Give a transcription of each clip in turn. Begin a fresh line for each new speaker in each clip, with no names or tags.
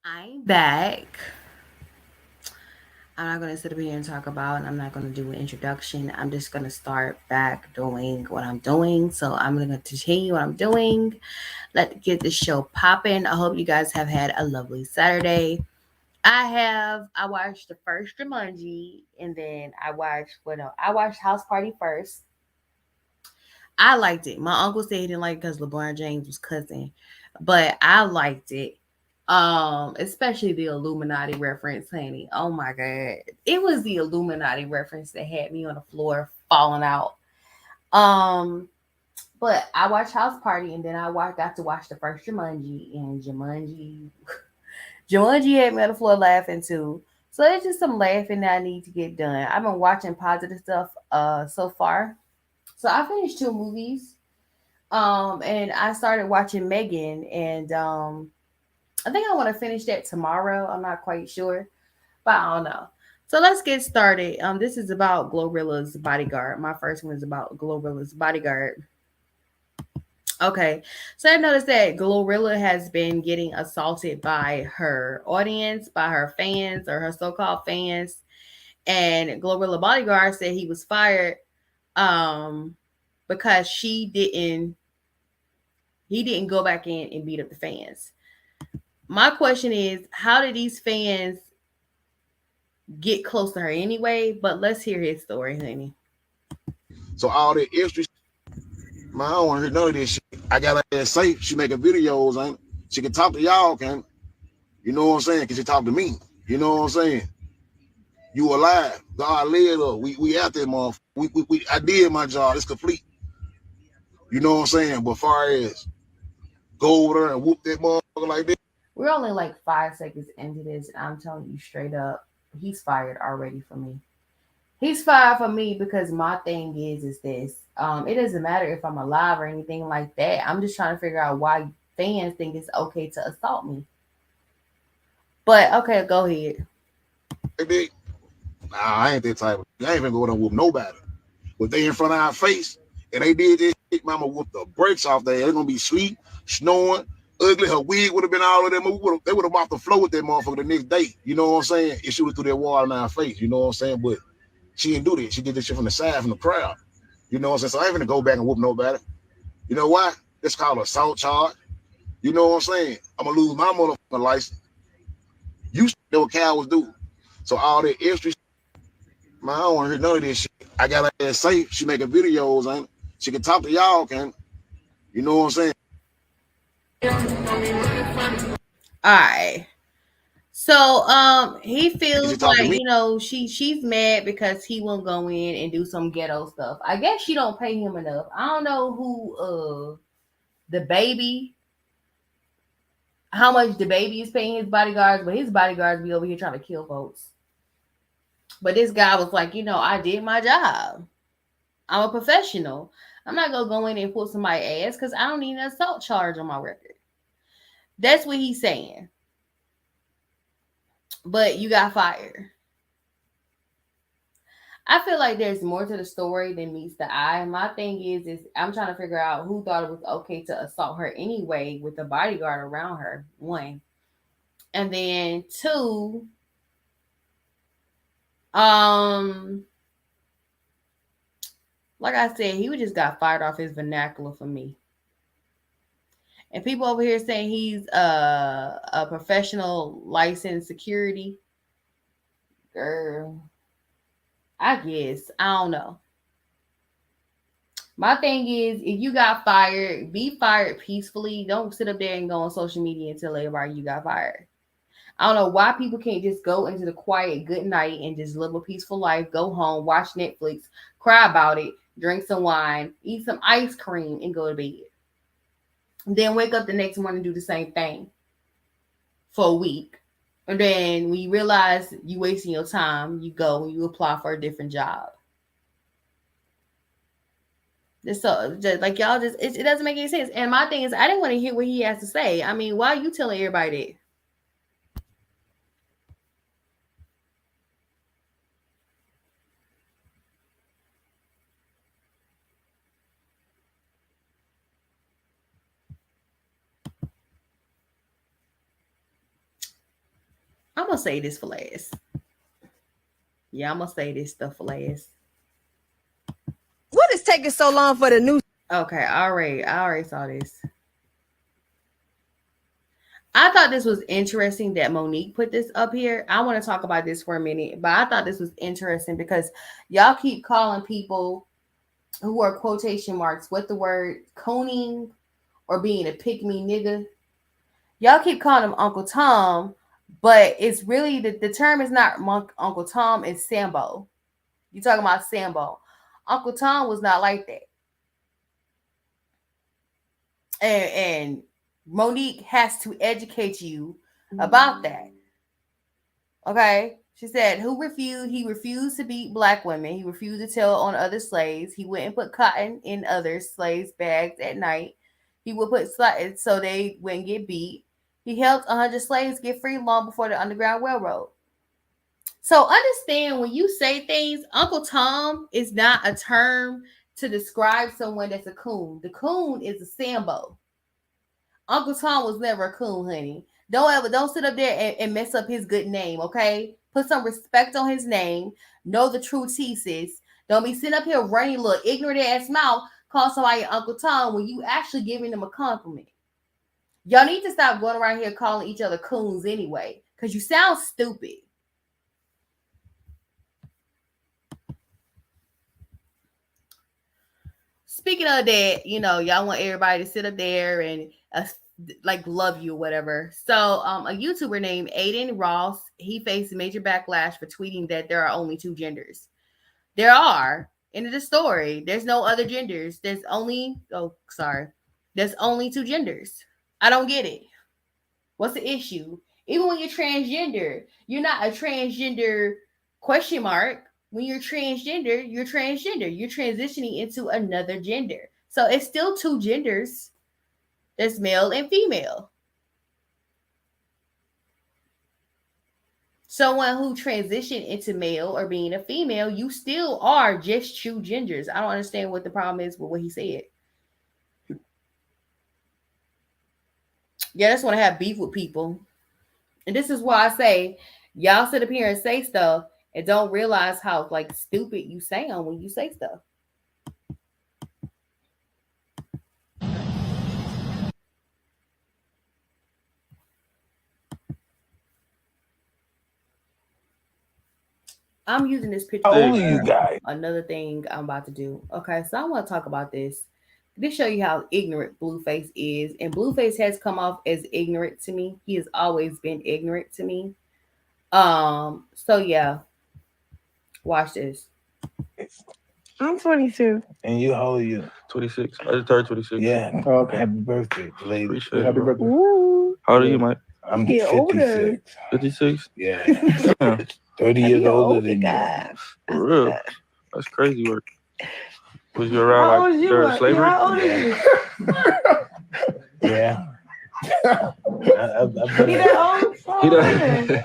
I'm back. I'm not going to sit up here and talk about, and I'm not going to do an introduction. I'm just going to start back doing what I'm doing. So I'm going to continue what I'm doing. Let's get this show popping. I hope you guys have had a lovely Saturday. I watched the first Jumanji, and then I watched House Party first. I liked it. My uncle said he didn't like it because LeBron James was cussing, but I liked it. Especially the Illuminati reference, honey. Oh my god, it was the Illuminati reference that had me on the floor falling out. Um, but I watched House Party, and then got to watch the first Jumanji, and Jumanji had me on the floor laughing too. So it's just some laughing that I need to get done. I've been watching positive stuff so far. So I finished two movies. And I started watching Megan, and I think I want to finish that tomorrow. I'm not quite sure, but I don't know. So let's get started. This is about Glorilla's Bodyguard. My first one is about Glorilla's Bodyguard. Okay, so I noticed that Glorilla has been getting assaulted by her audience, by her fans or her so-called fans, and Glorilla Bodyguard said he was fired um because he didn't go back in and beat up the fans. My question is, how did these fans get close to her anyway? But let's hear his story, honey.
So all that extra, man, I don't want to hear none of this shit. I got her safe. She making videos, ain't it? She can talk to y'all, can you know what I'm saying? Can she talk to me? You know what I'm saying? You alive. God led her. We out there, motherfucker. I did my job. It's complete. You know what I'm saying? But far as go over there and whoop that motherfucker like that.
We're only like 5 seconds into this, and I'm telling you straight up, he's fired already for me. He's fired for me because my thing is this. It doesn't matter if I'm alive or anything like that. I'm just trying to figure out why fans think it's okay to assault me. But okay, go ahead.
Like that. Nah, I ain't that type of. I ain't even going to whoop nobody. But they in front of our face, and they did this shit, mama whoop the brakes off there. They're gonna be sleep, snoring, ugly. Her wig would have been all of them. They would have mopped the floor with that motherfucker the next day. You know what I'm saying? It shoot through that wall in our face. You know what I'm saying? But she didn't do that. She did this shit from the side, from the crowd. You know what I'm saying? So I ain't gonna go back and whoop nobody. You know why? It's called assault charge. You know what I'm saying? I'm gonna lose my motherfucking license. You know what cowards do. So all that extra shit, man, I don't want to hear none of this shit. I got her ass safe. She making videos, ain't it? She can talk to y'all, can you know what I'm saying?
All right. So he
Can
feels
she talk to
like,
me?
she's mad because he won't go in and do some ghetto stuff. I guess she don't pay him enough. I don't know who the baby how much the baby is paying his bodyguards, but his bodyguards be over here trying to kill folks. But this guy was like, I did my job. I'm a professional. I'm not gonna go in and pull somebody's ass because I don't need an assault charge on my record. That's what he's saying. But you got fired. I feel like there's more to the story than meets the eye. My thing is I'm trying to figure out who thought it was okay to assault her anyway with the bodyguard around her. One. And then two, um, like I said, he just got fired off his vernacular for me. And people over here saying he's a professional licensed security. Girl, I guess. I don't know. My thing is, if you got fired, be fired peacefully. Don't sit up there and go on social media and tell everybody you got fired. I don't know why people can't just go into the quiet good night and just live a peaceful life, go home, watch Netflix, cry about it, drink some wine, eat some ice cream, and go to bed. Then wake up the next morning and do the same thing for a week. And then when you realize you wasting your time, you go and you apply for a different job. So just, like y'all just it doesn't make any sense. And my thing is I didn't want to hear what he has to say. I mean, why are you telling everybody that? I'm gonna say this for last. Yeah, I'm gonna say this stuff for last.
What is taking so long for the new?
Okay, I already saw this. I thought this was interesting that Monique put this up here. I want to talk about this for a minute, but I thought this was interesting because y'all keep calling people who are quotation marks with the word cooning or being a pick me nigga. Y'all keep calling him Uncle Tom, but it's really the term is not Uncle Tom, it's Sambo. You talking about Sambo. Uncle Tom was not like that. And Monique has to educate you about that. Okay? She said, he refused to beat black women. He refused to tell on other slaves. He wouldn't put cotton in other slaves' bags at night. He would put so they wouldn't get beat. He helped 100 slaves get free long before the Underground Railroad. So understand when you say things, Uncle Tom is not a term to describe someone that's a coon. The coon is a Sambo. Uncle Tom was never a coon, honey. Don't sit up there and mess up his good name, okay? Put some respect on his name. Know the true thesis. Don't be sitting up here running a little ignorant ass mouth, call somebody Uncle Tom when you actually giving them a compliment. Y'all need to stop going around here calling each other coons anyway, because you sound stupid. Speaking of that, y'all want everybody to sit up there and like love you or whatever. So a YouTuber named Aiden Ross, he faced major backlash for tweeting that there are only two genders. There are. End of the story. There's no other genders. There's only two genders. I don't get it. What's the issue? Even when you're transgender, you're not a transgender question mark. When you're transgender, you're transgender. You're transitioning into another gender. So it's still two genders. There's male and female. Someone who transitioned into male or being a female, you still are just two genders. I don't understand what the problem is with what he said. Yeah, I just want to have beef with people. And this is why I say, y'all sit up here and say stuff and don't realize how like stupid you sound when you say stuff. I'm using this picture.
Only you guys.
Another thing I'm about to do. Okay, so I want to talk about this. This show you how ignorant Blueface is, and Blueface has come off as ignorant to me. He has always been ignorant to me. So yeah, watch this.
I'm 22.
And you, how old are you?
26. I just turned 26.
Yeah.
Oh, okay.
Happy birthday, lady.
Appreciate it.
Happy
Bro.
birthday.
Ooh.
How old are you, Mike?
I'm
Get
56.
older.
56?
Yeah. 30 years older than you.
For real. That's crazy work. Was you around like during slavery?
How old are you?
Yeah. I've been
He that old?
He done.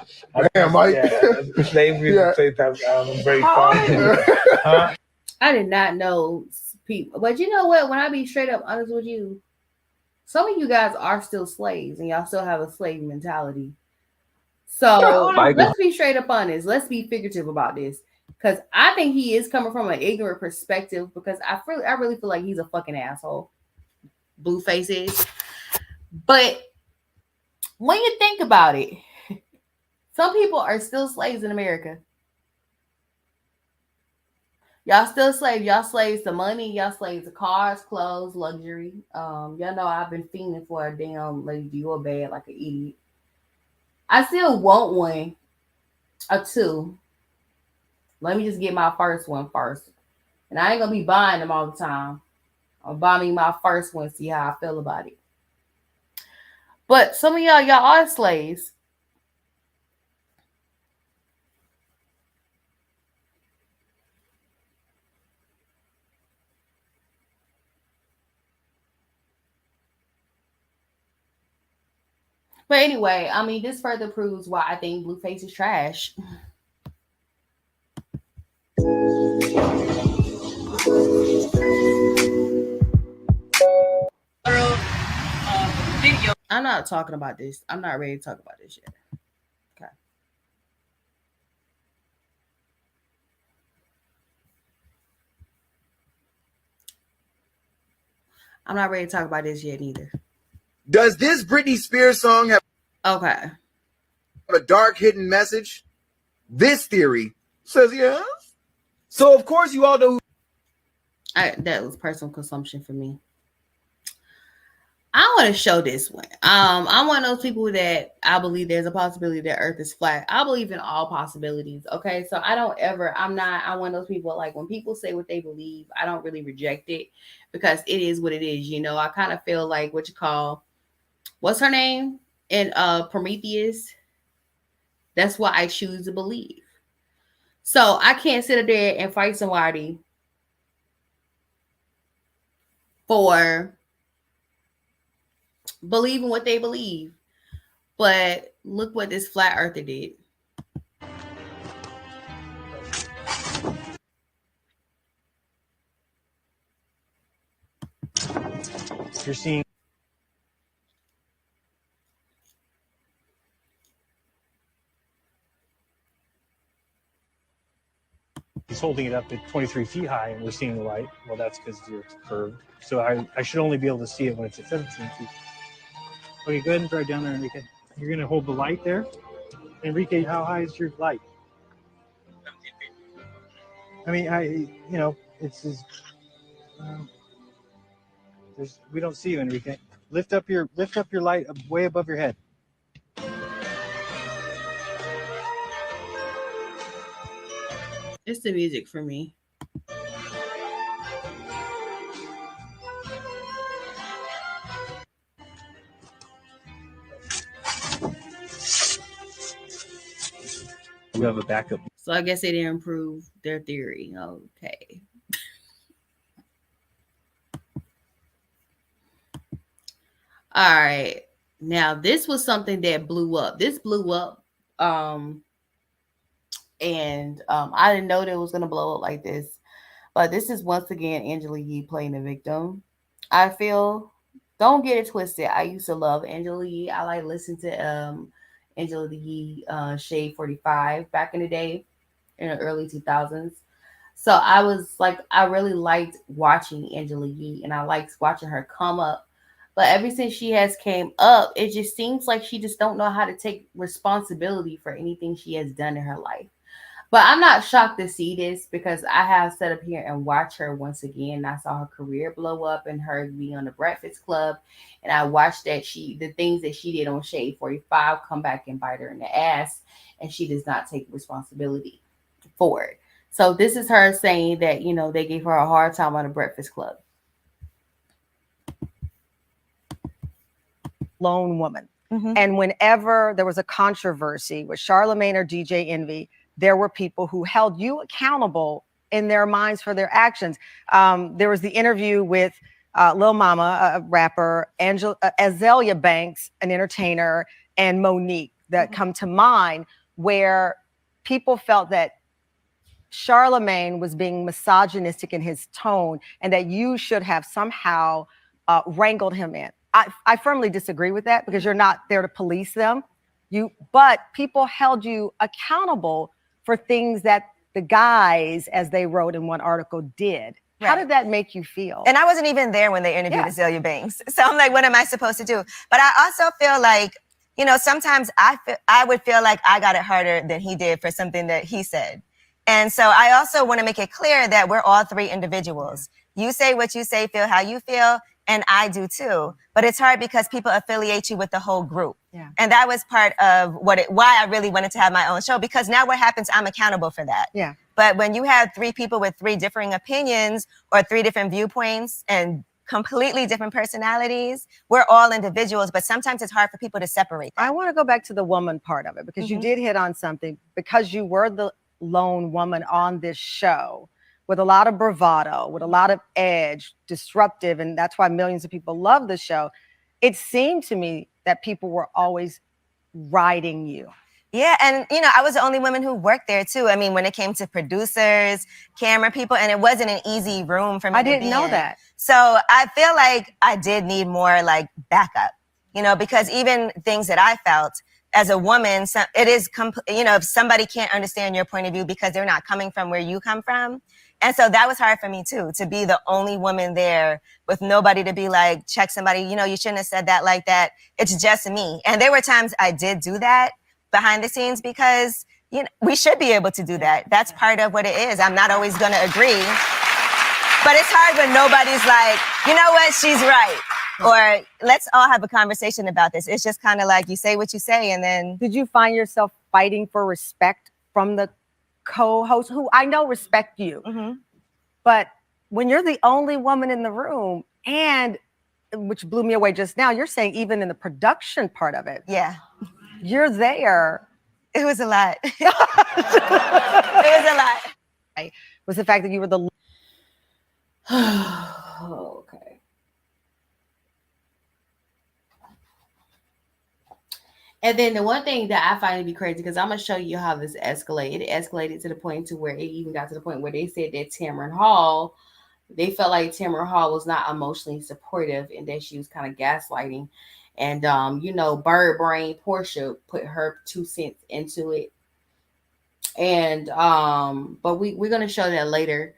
Damn, Mike.
Yeah, slavery at the same time. I'm very
How
fond
old
of it. Huh?
I did not know people, but you know what? When I be straight up honest with you, some of you guys are still slaves and y'all still have a slave mentality. So let's be straight up honest. Let's be figurative about this. Because I think he is coming from an ignorant perspective because I really feel like he's a fucking asshole. Blueface is. But when you think about it, some people are still slaves in America. Y'all still slaves. Y'all slaves to money. Y'all slaves to cars, clothes, luxury. Y'all know I've been fiending for a damn Lady Dior bag like an idiot. I still want one or two. Let me just get my first one first. And I ain't going to be buying them all the time. I'll buy me my first one, see how I feel about it. But some of y'all are slaves. But anyway, I mean, this further proves why I think Blueface is trash. I'm not talking about this. I'm not ready to talk about this yet. Okay. I'm not ready to talk about this yet neither.
Does this Britney Spears song have
Okay.
a dark hidden message? This theory says yes. So of course you all know who
That was personal consumption for me. I want to show this one. I'm one of those people that I believe there's a possibility that Earth is flat. I believe in all possibilities. Okay, so I'm one of those people, like, when people say what they believe, I don't really reject it because it is what it is. You know, I kind of feel like what's her name in Prometheus? That's what I choose to believe. So I can't sit there and fight somebody for believing what they believe. But look what this flat earther did.
You're seeing he's holding it up at 23 feet high and we're seeing the light. Well, that's because it's curved. So I should only be able to see it when it's at 17 feet. Okay, go ahead and drive down there, Enrique. You're going to hold the light there. Enrique, how high is your light? 17 feet. I mean, it's just, we don't see you, Enrique. Lift up your light way above your head.
It's the music for me.
You have a backup.
So I guess they didn't improve their theory. Okay. All right. Now this was something that blew up. This blew up. And I didn't know that it was gonna blow up like this. But this is once again Angela Yee playing the victim. I feel, don't get it twisted. I used to love Angela Yee. I like listen to Angela Yee Shade 45 back in the day, in the early 2000s. So I really liked watching Angela Yee, and I liked watching her come up. But ever since she has came up, it just seems like she just don't know how to take responsibility for anything she has done in her life. But I'm not shocked to see this because I have sat up here and watched her once again. I saw her career blow up and her be on the Breakfast Club. And I watched the things that she did on Shade 45 come back and bite her in the ass. And she does not take responsibility for it. So this is her saying that, they gave her a hard time on the Breakfast Club.
Lone woman.
Mm-hmm.
And whenever there was a controversy with Charlamagne or DJ Envy, there were people who held you accountable in their minds for their actions. There was the interview with Lil Mama, a rapper, Azalea Banks, an entertainer, and Monique that come to mind, where people felt that Charlamagne was being misogynistic in his tone and that you should have somehow wrangled him in. I firmly disagree with that because you're not there to police them. But people held you accountable for things that the guys, as they wrote in one article, did. Right. How did that make you feel?
And I wasn't even there when they interviewed Azalea Banks. So I'm like, what am I supposed to do? But I also feel like, sometimes I would feel like I got it harder than he did for something that he said. And so I also want to make it clear that we're all three individuals. You say what you say, feel how you feel, and I do too. But it's hard because people affiliate you with the whole group. Yeah. And that was part of why I really wanted to have my own show, because now what happens, I'm accountable for that.
Yeah.
But when you have three people with three differing opinions or three different viewpoints and completely different personalities, we're all individuals, but sometimes it's hard for people to separate that.
I want to go back to the woman part of it because you did hit on something, because you were the lone woman on this show with a lot of bravado, with a lot of edge, disruptive, and that's why millions of people love the show. It seemed to me that people were always riding you.
Yeah, and I was the only woman who worked there too. I mean, when it came to producers, camera people, and it wasn't an easy room for me.
I didn't know that.
So I feel like I did need more backup, because even things that I felt, as a woman, it is, if somebody can't understand your point of view because they're not coming from where you come from. And so that was hard for me too, to be the only woman there with nobody to be like, check somebody, you shouldn't have said that like that. It's just me. And there were times I did do that behind the scenes because, we should be able to do that. That's part of what it is. I'm not always going to agree, but it's hard when nobody's like, you know what, she's right. Or let's all have a conversation about this. It's just kind of like you say what you say and then.
Did you find yourself fighting for respect from the co-host who I know respect you?
Mm-hmm.
But when you're the only woman in the room, and which blew me away just now, you're saying even in the production part of it.
Yeah.
You're there.
It was a lot. It was a lot.
Was the fact that you were the.
Okay. And then the one thing that I find to be crazy, because I'm going to show you how this escalated. It escalated to the point to where it even got to the point where they said that Tamron Hall, they felt like Tamron Hall was not emotionally supportive and that she was kind of gaslighting. And, Bird Brain Portia put her 2 cents into it. And, but we're going to show that later.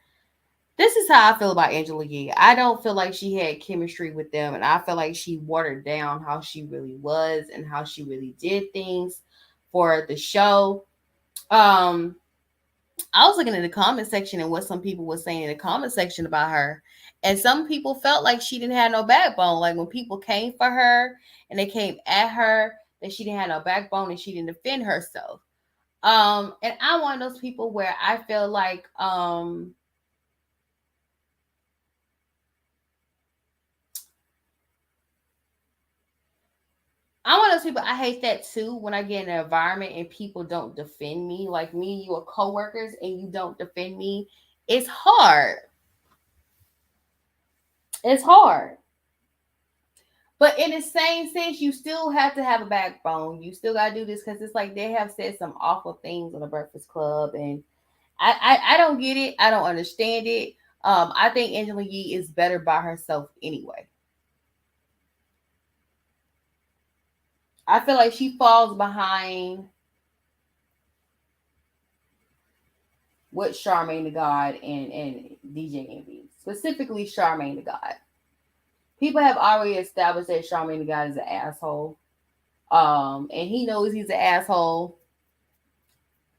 This is how I feel about Angela Yee. I don't feel like she had chemistry with them, and I feel like she watered down how she really was and how she really did things for the show. I was looking at the comment section and what some people were saying in the comment section about her, and some people felt like she didn't have no backbone. Like when people came for her and they came at her, that she didn't have no backbone and she didn't defend herself. And I'm one of those people where I feel like I'm one of those people, I hate that too, when I get in an environment and people don't defend me. Like me, you are coworkers and you don't defend me. It's hard. It's hard. But in the same sense, you still have to have a backbone. You still got to do this because it's like they have said some awful things on the Breakfast Club. And I don't get it. I don't understand it. I think Angela Yee is better by herself anyway. I feel like she falls behind what Charmaine the God and DJ Envy, specifically Charmaine the God. People have already established that Charmaine the God is an asshole. And he knows he's an asshole.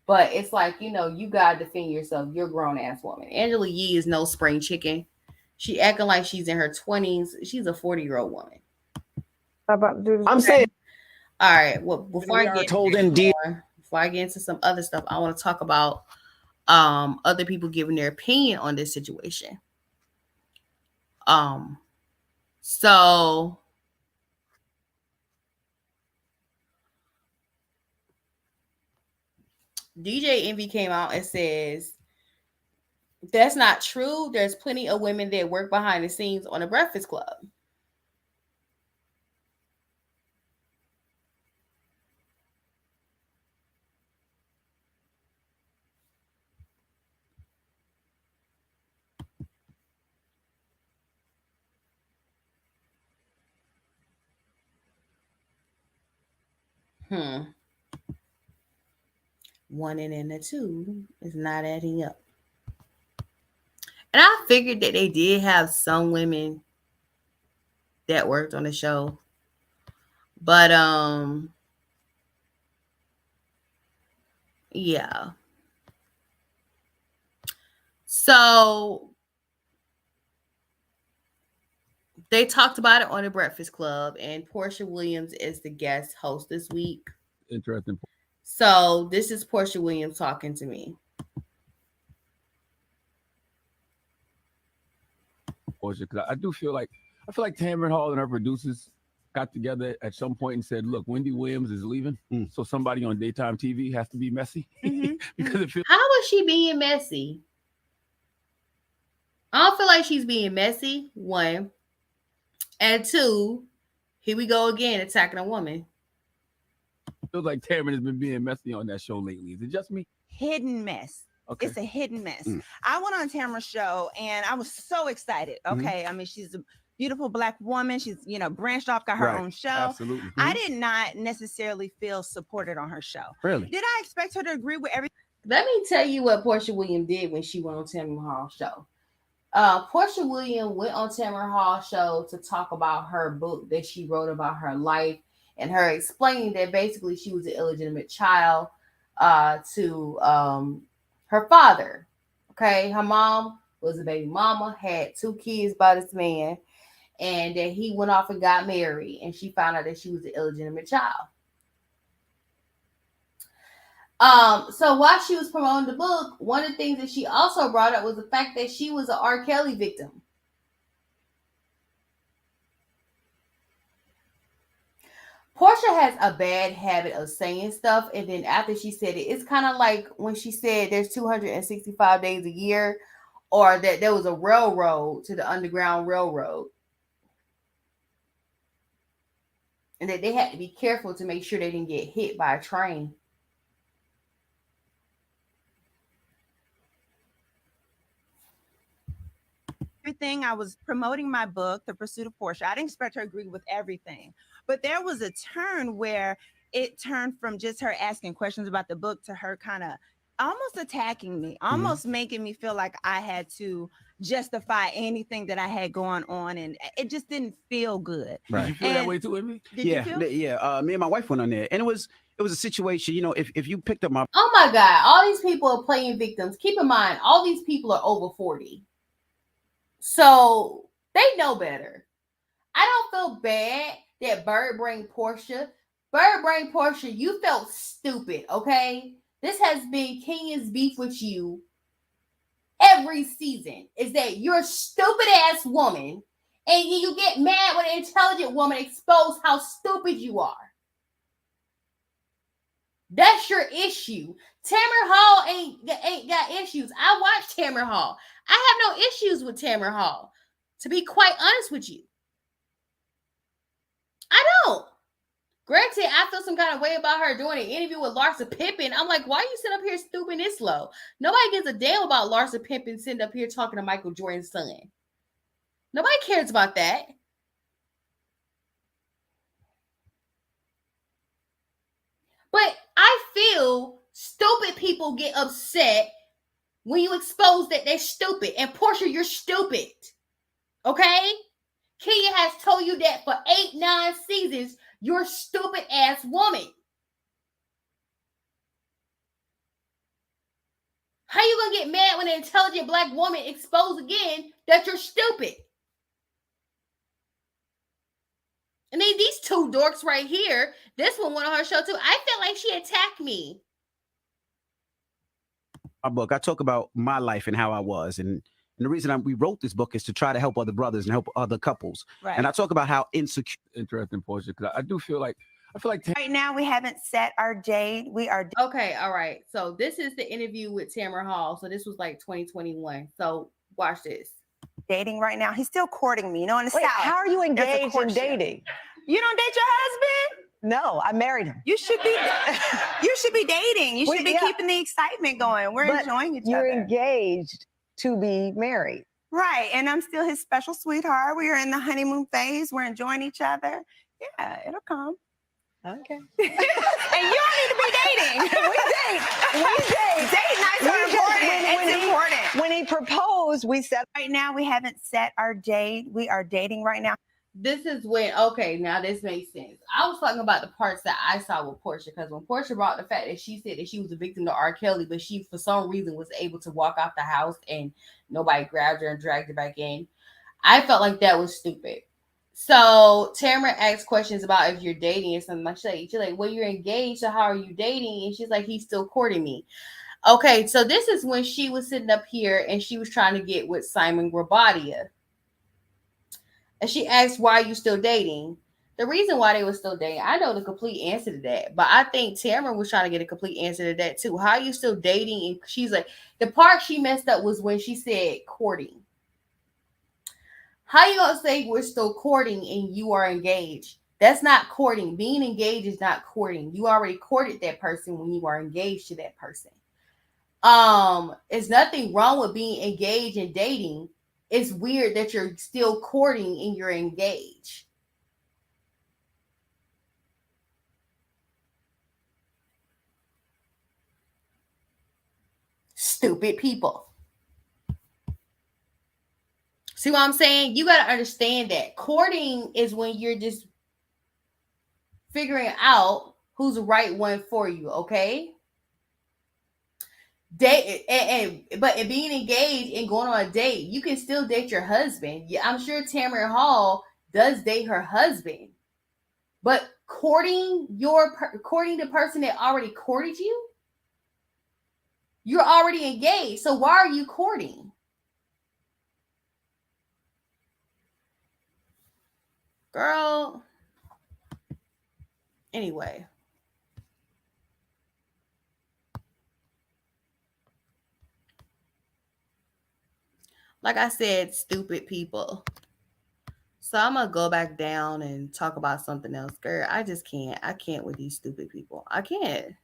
But it's like, you gotta defend yourself. You're a grown ass woman. Angela Yee is no spring chicken. She acting like she's in her 20s. She's a 40-year-old woman.
I'm saying.
All right. Well, before I get into some other stuff, I want to talk about other people giving their opinion on this situation. So DJ Envy came out and says that's not true. There's plenty of women that work behind the scenes on the Breakfast Club. One and a two is not adding up. And I figured that they did have some women that worked on the show. But yeah. So they talked about it on the Breakfast Club, and Portia Williams is the guest host this week.
Interesting.
So this is Portia Williams talking to me.
Portia, because I feel like Tamron Hall and her producers got together at some point and said, "Look, Wendy Williams is leaving, so somebody on daytime TV has to be messy." Because it feels.
How is she being messy? I don't feel like she's being messy. One, and two, here we go again attacking a woman.
Feels like Tamron has been being messy on that show lately. Is it just me?
Hidden mess.
Okay.
It's a hidden mess. I went on Tamron's show and I was so excited. Okay. I mean, she's beautiful Black woman. She's, branched off, got her own show.
Absolutely.
I did not necessarily feel supported on her show.
Really?
Did I expect her to agree with everything?
Let me tell you what Portia Williams did when she went on Tamara Hall's show. Portia Williams went on Tamara Hall's show to talk about her book that she wrote about her life, and her explaining that basically she was an illegitimate child to her father. Okay, her mom was a baby mama, had 2 kids by this man, and that he went off and got married, and she found out that she was an illegitimate child. So while she was promoting the book, one of the things that she also brought up was the fact that she was an R. Kelly victim. Portia has a bad habit of saying stuff, and then after she said it, it's kind of like when she said there's 265 days a year, or that there was a railroad to the Underground Railroad, and that they had to be careful to make sure they didn't get hit by a train.
Everything. I was promoting my book, The Pursuit of Portia. I didn't expect her to agree with everything, but there was a turn where it turned from just her asking questions about the book to her kind of almost attacking me, almost making me feel like I had to justify anything that I had going on, and it just didn't feel good.
Did you feel that way too, Emmy?
Yeah. Me and my wife went on there, and it was a situation. If you picked up my
Oh my God, all these people are playing victims. Keep in mind, all these people are over 40. So they know better. I don't feel bad that Bird Brain Portia, you felt stupid, okay? This has been Kenya's beef with you every season, is that you're a stupid ass woman, and you get mad when an intelligent woman exposes how stupid you are. That's your issue. Tamara Hall ain't got issues. I watched Tamara Hall. I have no issues with Tamara Hall, to be quite honest with you. I don't. Granted, I feel some kind of way about her doing an interview with Larsa Pippen. I'm like, why are you sitting up here stooping this low? Nobody gives a damn about Larsa Pippen sitting up here talking to Michael Jordan's son. Nobody cares about that. But I feel stupid people get upset when you expose that they're stupid. And Portia, you're stupid. Okay? Kenya has told you that for 8-9 seasons. You're a stupid ass woman. How you gonna get mad when an intelligent Black woman exposed again that you're stupid? And then these 2 dorks right here, this one went on her show too. I felt like she attacked me.
My book, I talk about my life and how I was, and the reason we wrote this book is to try to help other brothers and help other couples.
Right.
And I talk about how insecure.
Interesting, Portia, because I feel like
right now we haven't set our date. We are
okay. All right. So this is the interview with Tamara Hall. So this was like 2021. So watch this.
Dating right now. He's still courting me. In the South.
How are you engaged in dating?
You don't date your husband?
No, I married him.
You should be. You should be dating. You should be keeping the excitement going. We're enjoying each other.
You're engaged to be married.
Right. And I'm still his special sweetheart. We are in the honeymoon phase. We're enjoying each other. Yeah, it'll come.
Okay.
And you don't need to be dating.
We date.
Date nights are important. It's important.
When he proposed, we said,
right now we haven't set our date. We are dating right now.
This is when, okay, now this makes sense. I was talking about the parts that I saw with Portia, because when Portia brought the fact that she said that she was a victim to R. Kelly, but she, for some reason, was able to walk out the house and nobody grabbed her and dragged her back in, I felt like that was stupid. So Tamara asked questions about if you're dating or something like that. She's like, well, you're engaged, so how are you dating? And she's like, he's still courting me. Okay, so this is when she was sitting up here and she was trying to get with Simon Grabadia. And she asked, why are you still dating? The reason why they were still dating, I know the complete answer to that. But I think Tamara was trying to get a complete answer to that too. How are you still dating? And she's like, the part she messed up was when she said courting. How you gonna say we're still courting and you are engaged? That's not courting. Being engaged is not courting. You already courted that person when you are engaged to that person. There's nothing wrong with being engaged and dating. it's weird that you're still courting and you're engaged. Stupid people. See what I'm saying? You got to understand that courting is when you're just figuring out who's the right one for you, okay? Date but being engaged and going on a date, you can still date your husband. Yeah, I'm sure Tamron Hall does date her husband, but courting the person that already courted you, you're already engaged. So why are you courting? Girl. Anyway. Like I said, stupid people. So I'm going to go back down and talk about something else. Girl, I just can't. I can't with these stupid people. I can't.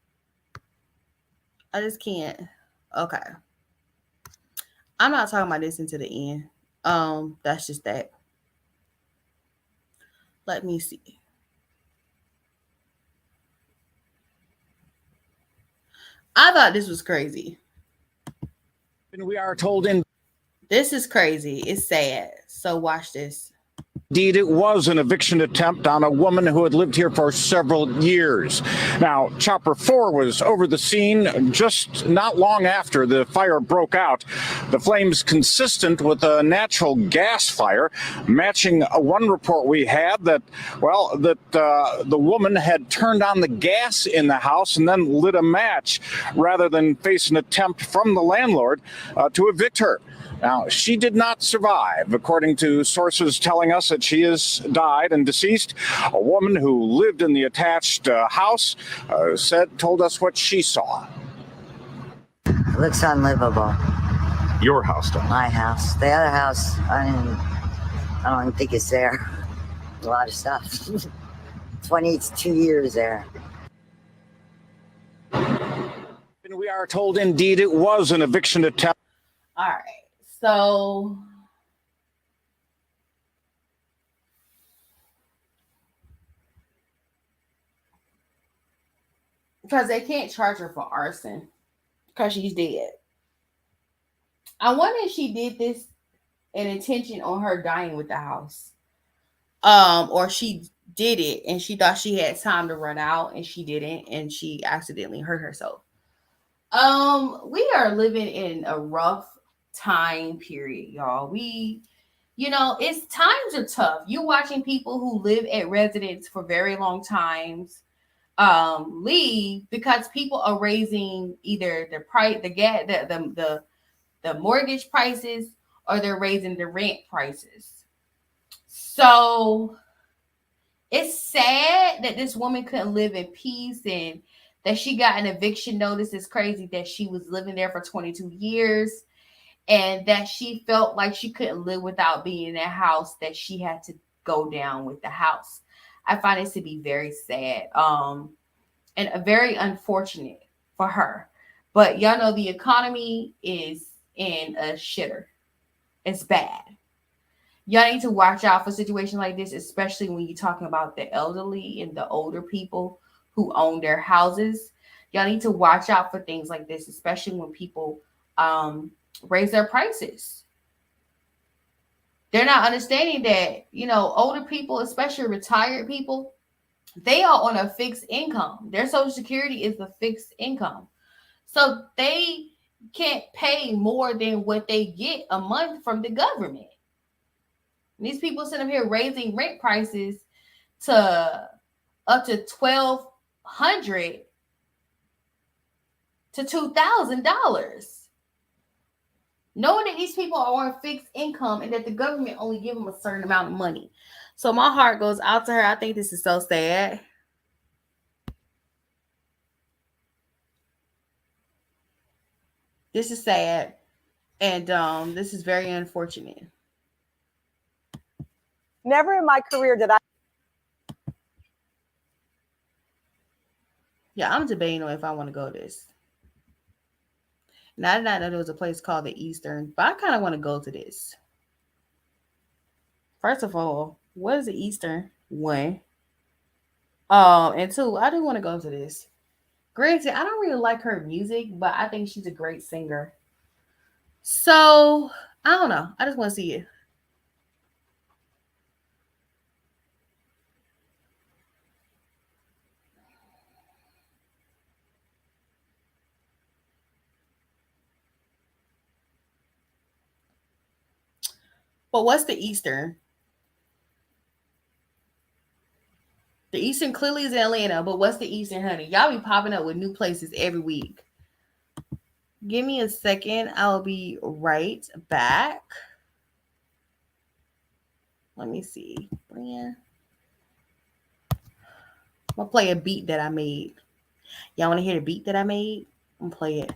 I just can't. Okay. I'm not talking about this until the end. That's just that. Let me see. I thought this was crazy.
We are told in.
This is crazy. It's sad. So watch this.
Indeed, it was an eviction attempt on a woman who had lived here for several years. Now, Chopper 4 was over the scene just not long after the fire broke out. The flames consistent with a natural gas fire, matching one report we had that, well, the woman had turned on the gas in the house and then lit a match rather than face an attempt from the landlord to evict her. Now, she did not survive, according to sources telling us that she is died and deceased. A woman who lived in the attached house told us what she saw.
It looks unlivable.
Your house, though?
My house. The other house, I don't even think it's there. A lot of stuff. 22 years there.
And we are told, indeed, it was an eviction attempt.
All right. So because they can't charge her for arson because she's dead. I wonder if she did this in intention on her dying with the house. Or she did it and she thought she had time to run out and she didn't and she accidentally hurt herself. We are living in a rough time period, y'all. It's times are tough. You're watching people who live at residence for very long times leave because people are raising either the price, the mortgage prices, or they're raising the rent prices. So it's sad that this woman couldn't live in peace and that she got an eviction notice. It's crazy that she was living there for 22 years. And that she felt like she couldn't live without being in that house, that she had to go down with the house. I find it to be very sad and very unfortunate for her. But y'all know the economy is in a shitter. It's bad. Y'all need to watch out for situations like this, especially when you're talking about the elderly and the older people who own their houses. Y'all need to watch out for things like this, especially when people raise their prices. They're not understanding that, older people, especially retired people, they are on a fixed income. Their Social Security is the fixed income. So they can't pay more than what they get a month from the government. And these people sit up here raising rent prices to up to $1,200 to $2,000. Knowing that these people are on fixed income and that the government only give them a certain amount of money. So my heart goes out to her. I think this is so sad. This is sad. And this is very unfortunate.
Never in my career did I.
Yeah, I'm debating on if I want to go this. And I did not know there was a place called the Eastern, but I kind of want to go to this. First of all, what is the Eastern? One. And two, I do want to go to this. Granted, I don't really like her music, but I think she's a great singer. So I don't know. I just want to see it. But what's the Eastern? The Eastern clearly is in Atlanta, but what's the Eastern, honey? Y'all be popping up with new places every week. Give me a second. I'll be right back. Let me see. I'm going to play a beat that I made. Y'all want to hear the beat that I made? I'm going to play it.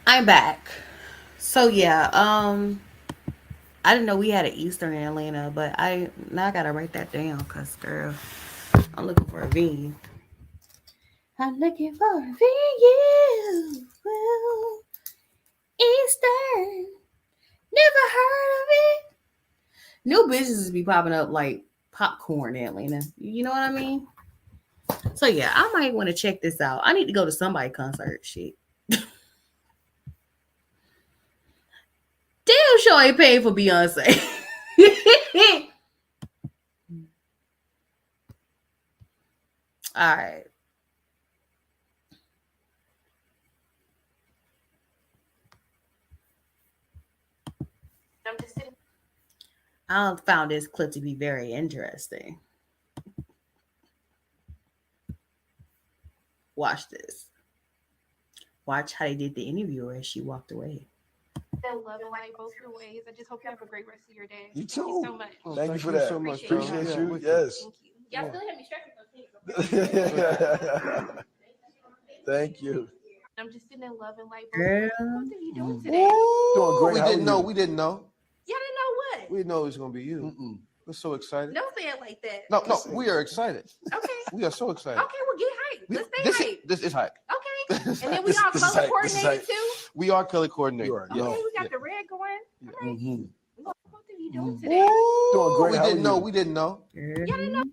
I'm back. So yeah, I didn't know we had an Easter in Atlanta, but I gotta write that down because girl, I'm looking for a venue. I'm looking for a venue. Well, Eastern, never heard of it. New businesses be popping up like popcorn in Atlanta. You know what I mean? So yeah, I might want to check this out. I need to go to somebody concert. Shit. Damn sure ain't paying for Beyonce. All right. I found this clip to be very interesting. Watch this. Watch how they did the interview as she walked away.
And love and light both your ways. I just hope you have a great rest of your day.
You
Thank
too.
you so much.
Oh, thank you for that.
So much.
Appreciate you. Yes.
Thank you. Y'all still have me stretching.
Thank you.
I'm just sitting in love and light.
Girl.
What are you doing today?
Doing great.
We
How
didn't
are
know.
you?
We didn't know.
Y'all didn't know what?
We didn't know it was gonna be you. We're so excited.
Don't say it like that.
No, we are excited.
Okay.
We are so excited.
Okay, well get hyped. Let's stay
This
hyped.
this is hype.
Okay. And then we all
This is
color
hype. This is
coordinated
hype.
too.
We are color coordinated.
Okay, we got the red going. What are you doing today?
Doing great.
We
How are
didn't know.
you?
We didn't know.
Y'all didn't know.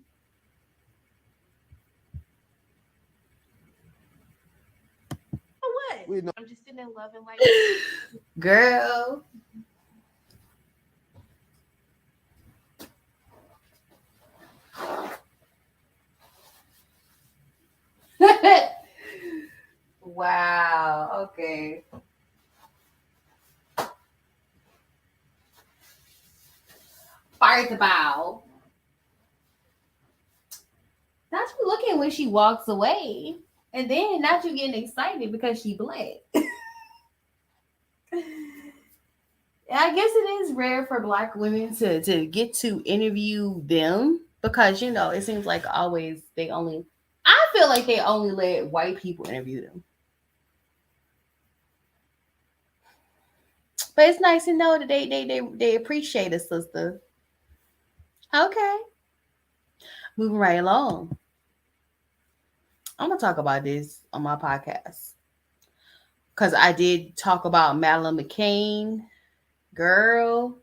What?
We know.
I'm just sitting in love and light.
Girl. Wow. Okay. First of all, not you looking when she walks away, and then not you getting excited because she black. I guess it is rare for black women to get to interview them because it seems like always I feel like they only let white people interview them. But it's nice to know that they appreciate a sister. Okay. Moving right along. I'm gonna talk about this on my podcast. Because I did talk about Madeleine McCann. Girl.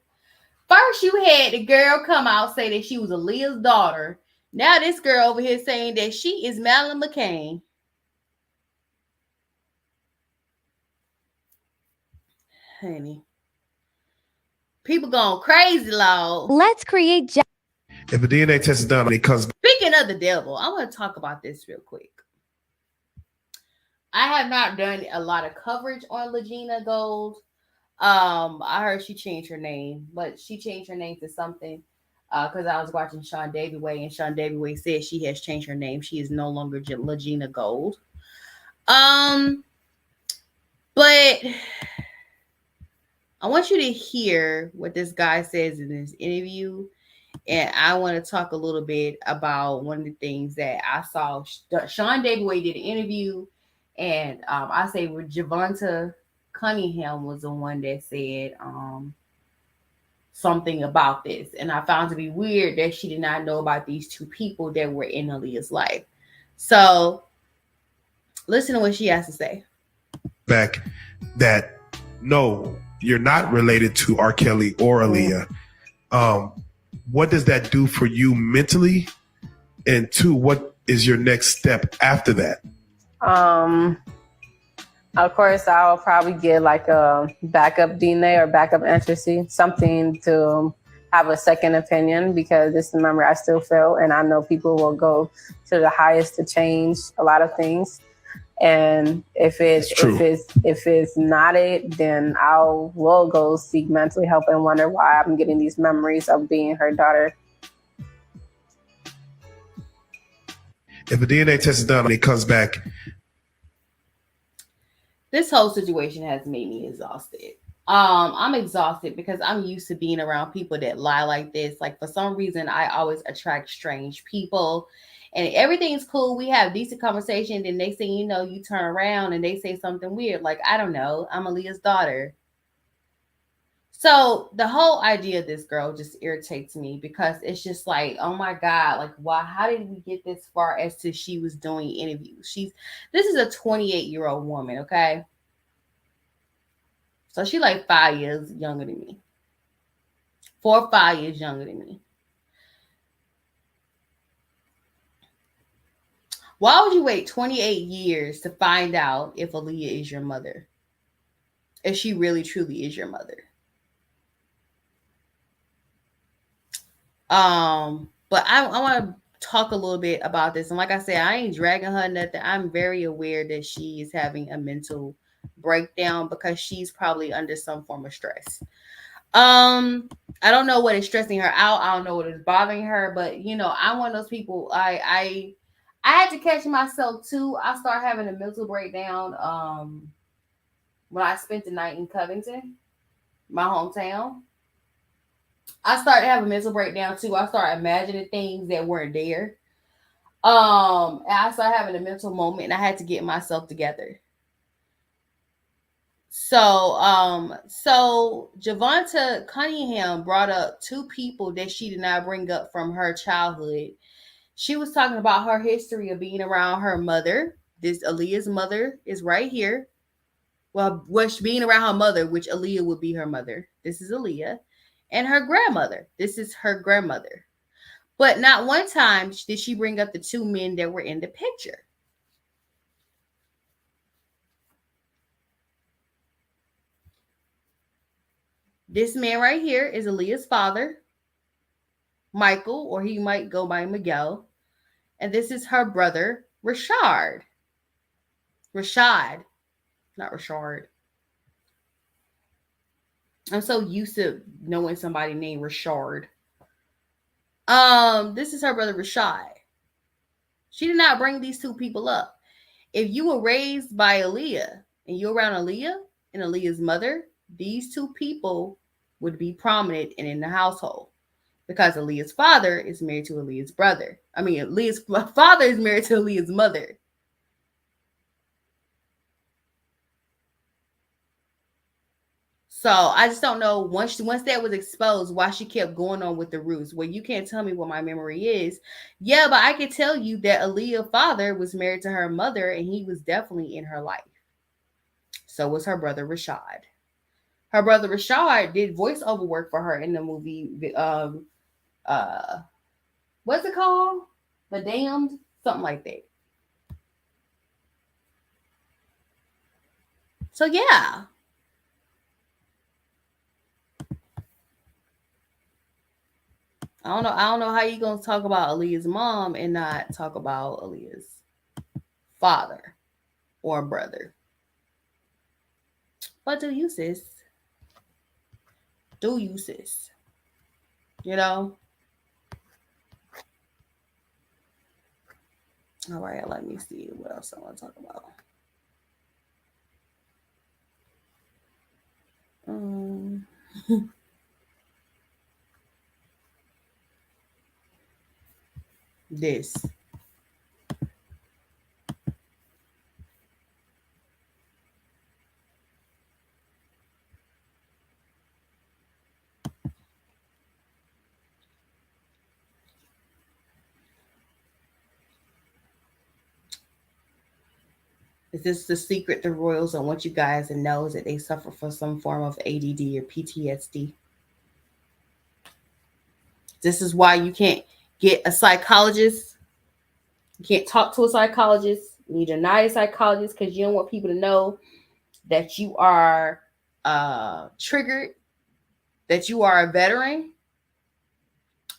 First you had the girl come out say that she was Aaliyah's daughter. Now this girl over here saying that she is Madeleine McCann. Honey. People going crazy, Lord.
Let's create.
If a DNA test is done, it comes back.
Speaking of the devil, I want to talk about this real quick. I have not done a lot of coverage on Legina Gold. I heard she changed her name, but she changed her name to something because I was watching Sean Davidway, and Sean Davidway said she has changed her name. She is no longer Legina Gold. But I want you to hear what this guy says in this interview. And I want to talk a little bit about one of the things that I saw. Sean Davidway did an interview, and I say Javonta Cunningham was the one that said something about this. And I found it to be weird that she did not know about these two people that were in Aaliyah's life. So listen to what she has to say.
Back that, no, you're not related to R. Kelly or Aaliyah. What does that do for you mentally? And two, what is your next step after that?
Of course, I'll probably get like a backup DNA or backup entry, something to have a second opinion, because this is the memory I still feel, and I know people will go to the highest to change a lot of things. And if it's not it, then will go seek mental help and wonder why I'm getting these memories of being her daughter.
If a DNA test is done and it comes back,
this whole situation has made me exhausted. I'm exhausted because I'm used to being around people that lie like this. Like, for some reason, I always attract strange people. and everything's cool. We have decent conversation. Then next thing you know, you turn around and they say something weird. Like, I don't know, I'm Aaliyah's daughter. So the whole idea of this girl just irritates me because it's just like, oh my God, like why? How did we get this far as to she was doing interviews? This is a 28-year-old woman, okay? So she like 5 years younger than me. 4 or 5 years younger than me. Why would you wait 28 years to find out if Aaliyah is your mother? If she really truly is your mother? But I want to talk a little bit about this. And like I said, I ain't dragging her nothing. I'm very aware that she is having a mental breakdown because she's probably under some form of stress. I don't know what is stressing her out. I don't know what is bothering her, but you know, I'm one of those people. I had to catch myself too. I started having a mental breakdown when I spent the night in Covington, my hometown. I started having a mental breakdown too. I started imagining things that weren't there. And I started having a mental moment and I had to get myself together. So Javonta Cunningham brought up 2 people that she did not bring up from her childhood. She was talking about her history of being around her mother. This Aaliyah's mother is right here. Well, being around her mother, which Aaliyah would be her mother. This is Aaliyah. And her grandmother. This is her grandmother. But not one time did she bring up the 2 men that were in the picture. This man right here is Aaliyah's father, Michael, or he might go by Miguel. And this is her brother, Rashad. Rashad, not Rashard. I'm so used to knowing somebody named Rashard. This is her brother Rashad. She did not bring these 2 people up. If you were raised by Aaliyah and you're around Aaliyah and Aaliyah's mother, these 2 people would be prominent and in the household because Aaliyah's father is married to Aaliyah's brother. I mean, Aaliyah's father is married to Aaliyah's mother. So I just don't know once that was exposed, why she kept going on with the roots. Well, you can't tell me what my memory is. Yeah, but I can tell you that Aaliyah's father was married to her mother and he was definitely in her life. So was her brother Rashad. Her brother Rashad did voiceover work for her in the movie. What's it called? The Damned? Something like that. So yeah. I don't know how you gonna talk about Aaliyah's mom and not talk about Aaliyah's father or brother. But do you, sis? Do you, sis? You know? All right, let me see what else I want to talk about. This. Is this the secret the Royals don't want you guys to know is that they suffer from some form of ADD or PTSD? This is why you can't get a psychologist. You can't talk to a psychologist. You deny a psychologist because you don't want people to know that you are triggered, that you are a veteran,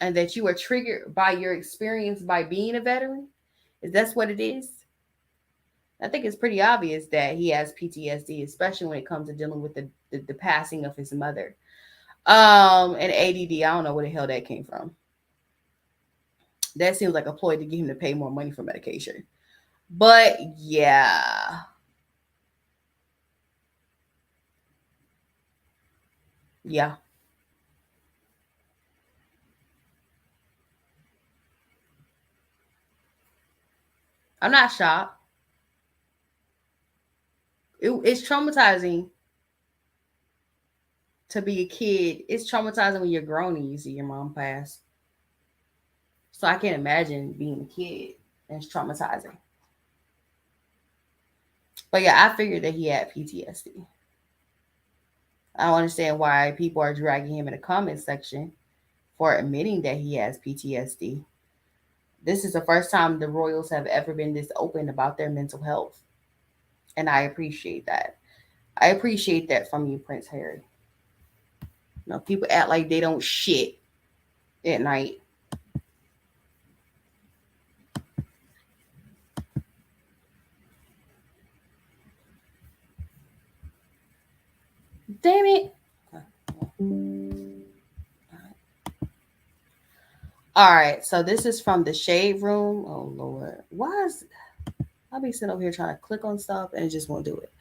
and that you are triggered by your experience by being a veteran. Is that what it is? I think it's pretty obvious that he has PTSD, especially when it comes to dealing with the passing of his mother. And ADD, I don't know where the hell that came from. That seems like a ploy to get him to pay more money for medication. But yeah. Yeah. I'm not shocked. It's traumatizing to be a kid. It's traumatizing when you're grown and you see your mom pass. So I can't imagine being a kid. It's traumatizing. But yeah, I figured that he had PTSD. I don't understand why people are dragging him in the comment section for admitting that he has PTSD. This is the first time the Royals have ever been this open about their mental health. And I appreciate that. I appreciate that from you, Prince Harry. You know, people act like they don't shit at night. Damn it. All right, so this is from the Shade Room. Oh, Lord. Why is... I'll be sitting over here trying to click on stuff and it just won't do it.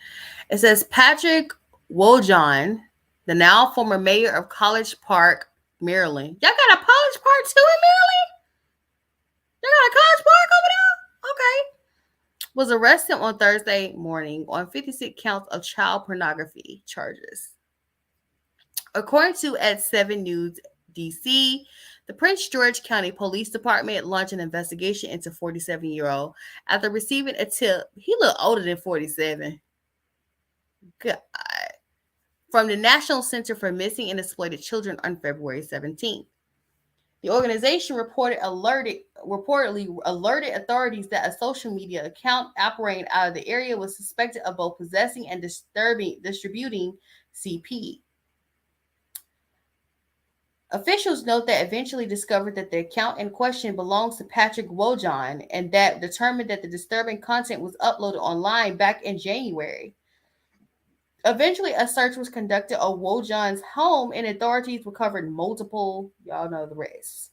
It says Patrick Wojahn, the now former mayor of College Park, Maryland. Y'all got a College Park too in Maryland? Y'all got a College Park over there? Okay. Was arrested on Thursday morning on 56 counts of child pornography charges. According to at 7 News DC, the Prince George County Police Department launched an investigation into 47-year-old after receiving a tip. He looked older than 47. God. From the National Center for Missing and Exploited Children on February 17th. The organization reportedly alerted authorities that a social media account operating out of the area was suspected of both possessing and distributing CP. Officials note that eventually discovered that the account in question belongs to Patrick Wojahn and that determined that the disturbing content was uploaded online back in January. Eventually, a search was conducted of Wojahn's home and authorities recovered multiple, y'all know the rest.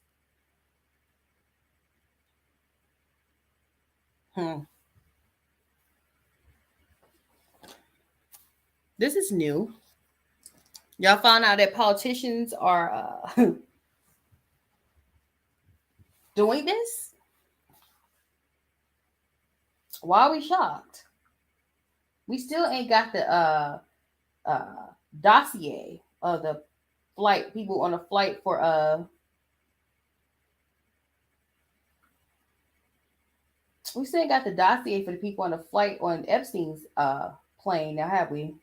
This is new. Y'all found out that politicians are doing this? Why are we shocked? We still ain't got the dossier of the flight, people on a flight for we still ain't got the dossier for the people on the flight on Epstein's plane. Now, have we?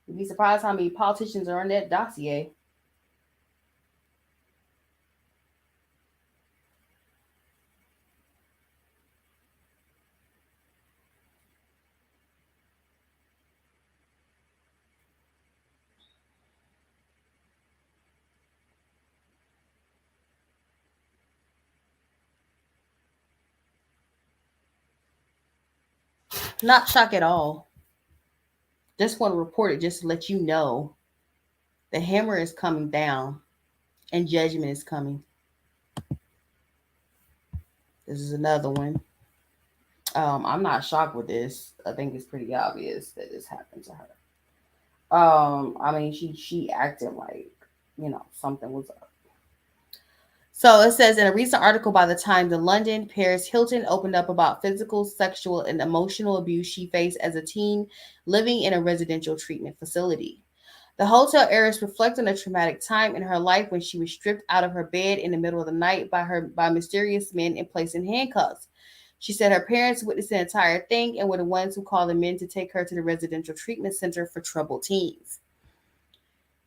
You'd be surprised how many politicians are on that dossier. Not shocked at all. Just want to report it just to let you know the hammer is coming down and judgment is coming. This is another one. I'm not shocked with this. I think it's pretty obvious that this happened to her. I mean, she acted like, something was up. So it says in a recent article by the Times in London, Paris Hilton opened up about physical, sexual, and emotional abuse she faced as a teen living in a residential treatment facility. The hotel heiress reflected on a traumatic time in her life when she was stripped out of her bed in the middle of the night by mysterious men and placed in handcuffs. She said her parents witnessed the entire thing and were the ones who called the men to take her to the residential treatment center for troubled teens.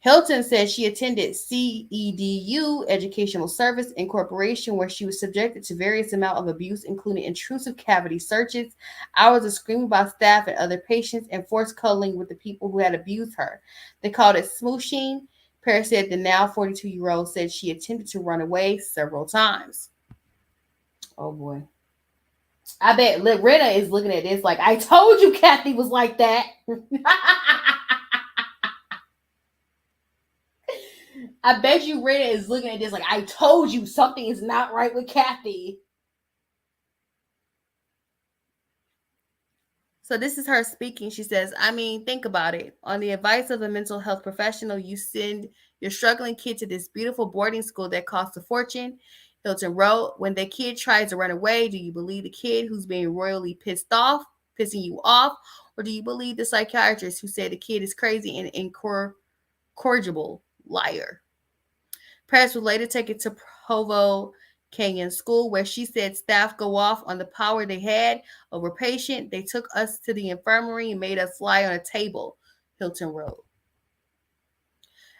Hilton said she attended CEDU Educational Service Incorporation, where she was subjected to various amounts of abuse, including intrusive cavity searches, hours of screaming by staff and other patients, and forced cuddling with the people who had abused her. They called it smooshing. Paris said the now 42-year-old said she attempted to run away several times. Oh, boy. I bet Rita is looking at this like, I told you Kathy was like that. I bet you Rita is looking at this like, I told you something is not right with Kathy. So this is her speaking. She says, I mean, think about it. On the advice of a mental health professional, you send your struggling kid to this beautiful boarding school that costs a fortune. Hilton wrote, when the kid tries to run away, do you believe the kid who's being royally pissing you off? Or do you believe the psychiatrist who said the kid is crazy and incorrigible liar? Paris was later taken to Provo Canyon School, where she said staff go off on the power they had over patient. They took us to the infirmary and made us lie on a table, Hilton wrote.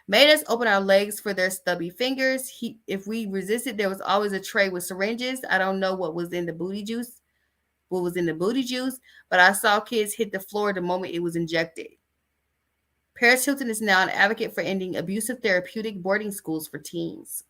Made us open our legs for their stubby fingers. If we resisted, there was always a tray with syringes. I don't know what was in the booty juice, but I saw kids hit the floor the moment it was injected. Paris Hilton is now an advocate for ending abusive therapeutic boarding schools for teens.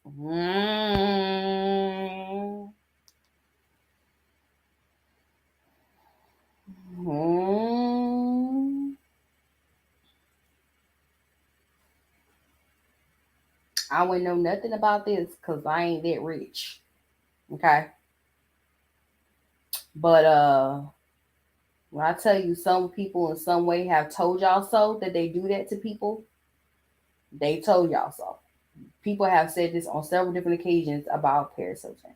I wouldn't know nothing about this because I ain't that rich. Okay. But when I tell you some people in some way have told y'all so that they do that to people, they told y'all so. People have said this on several different occasions about Paris Hilton.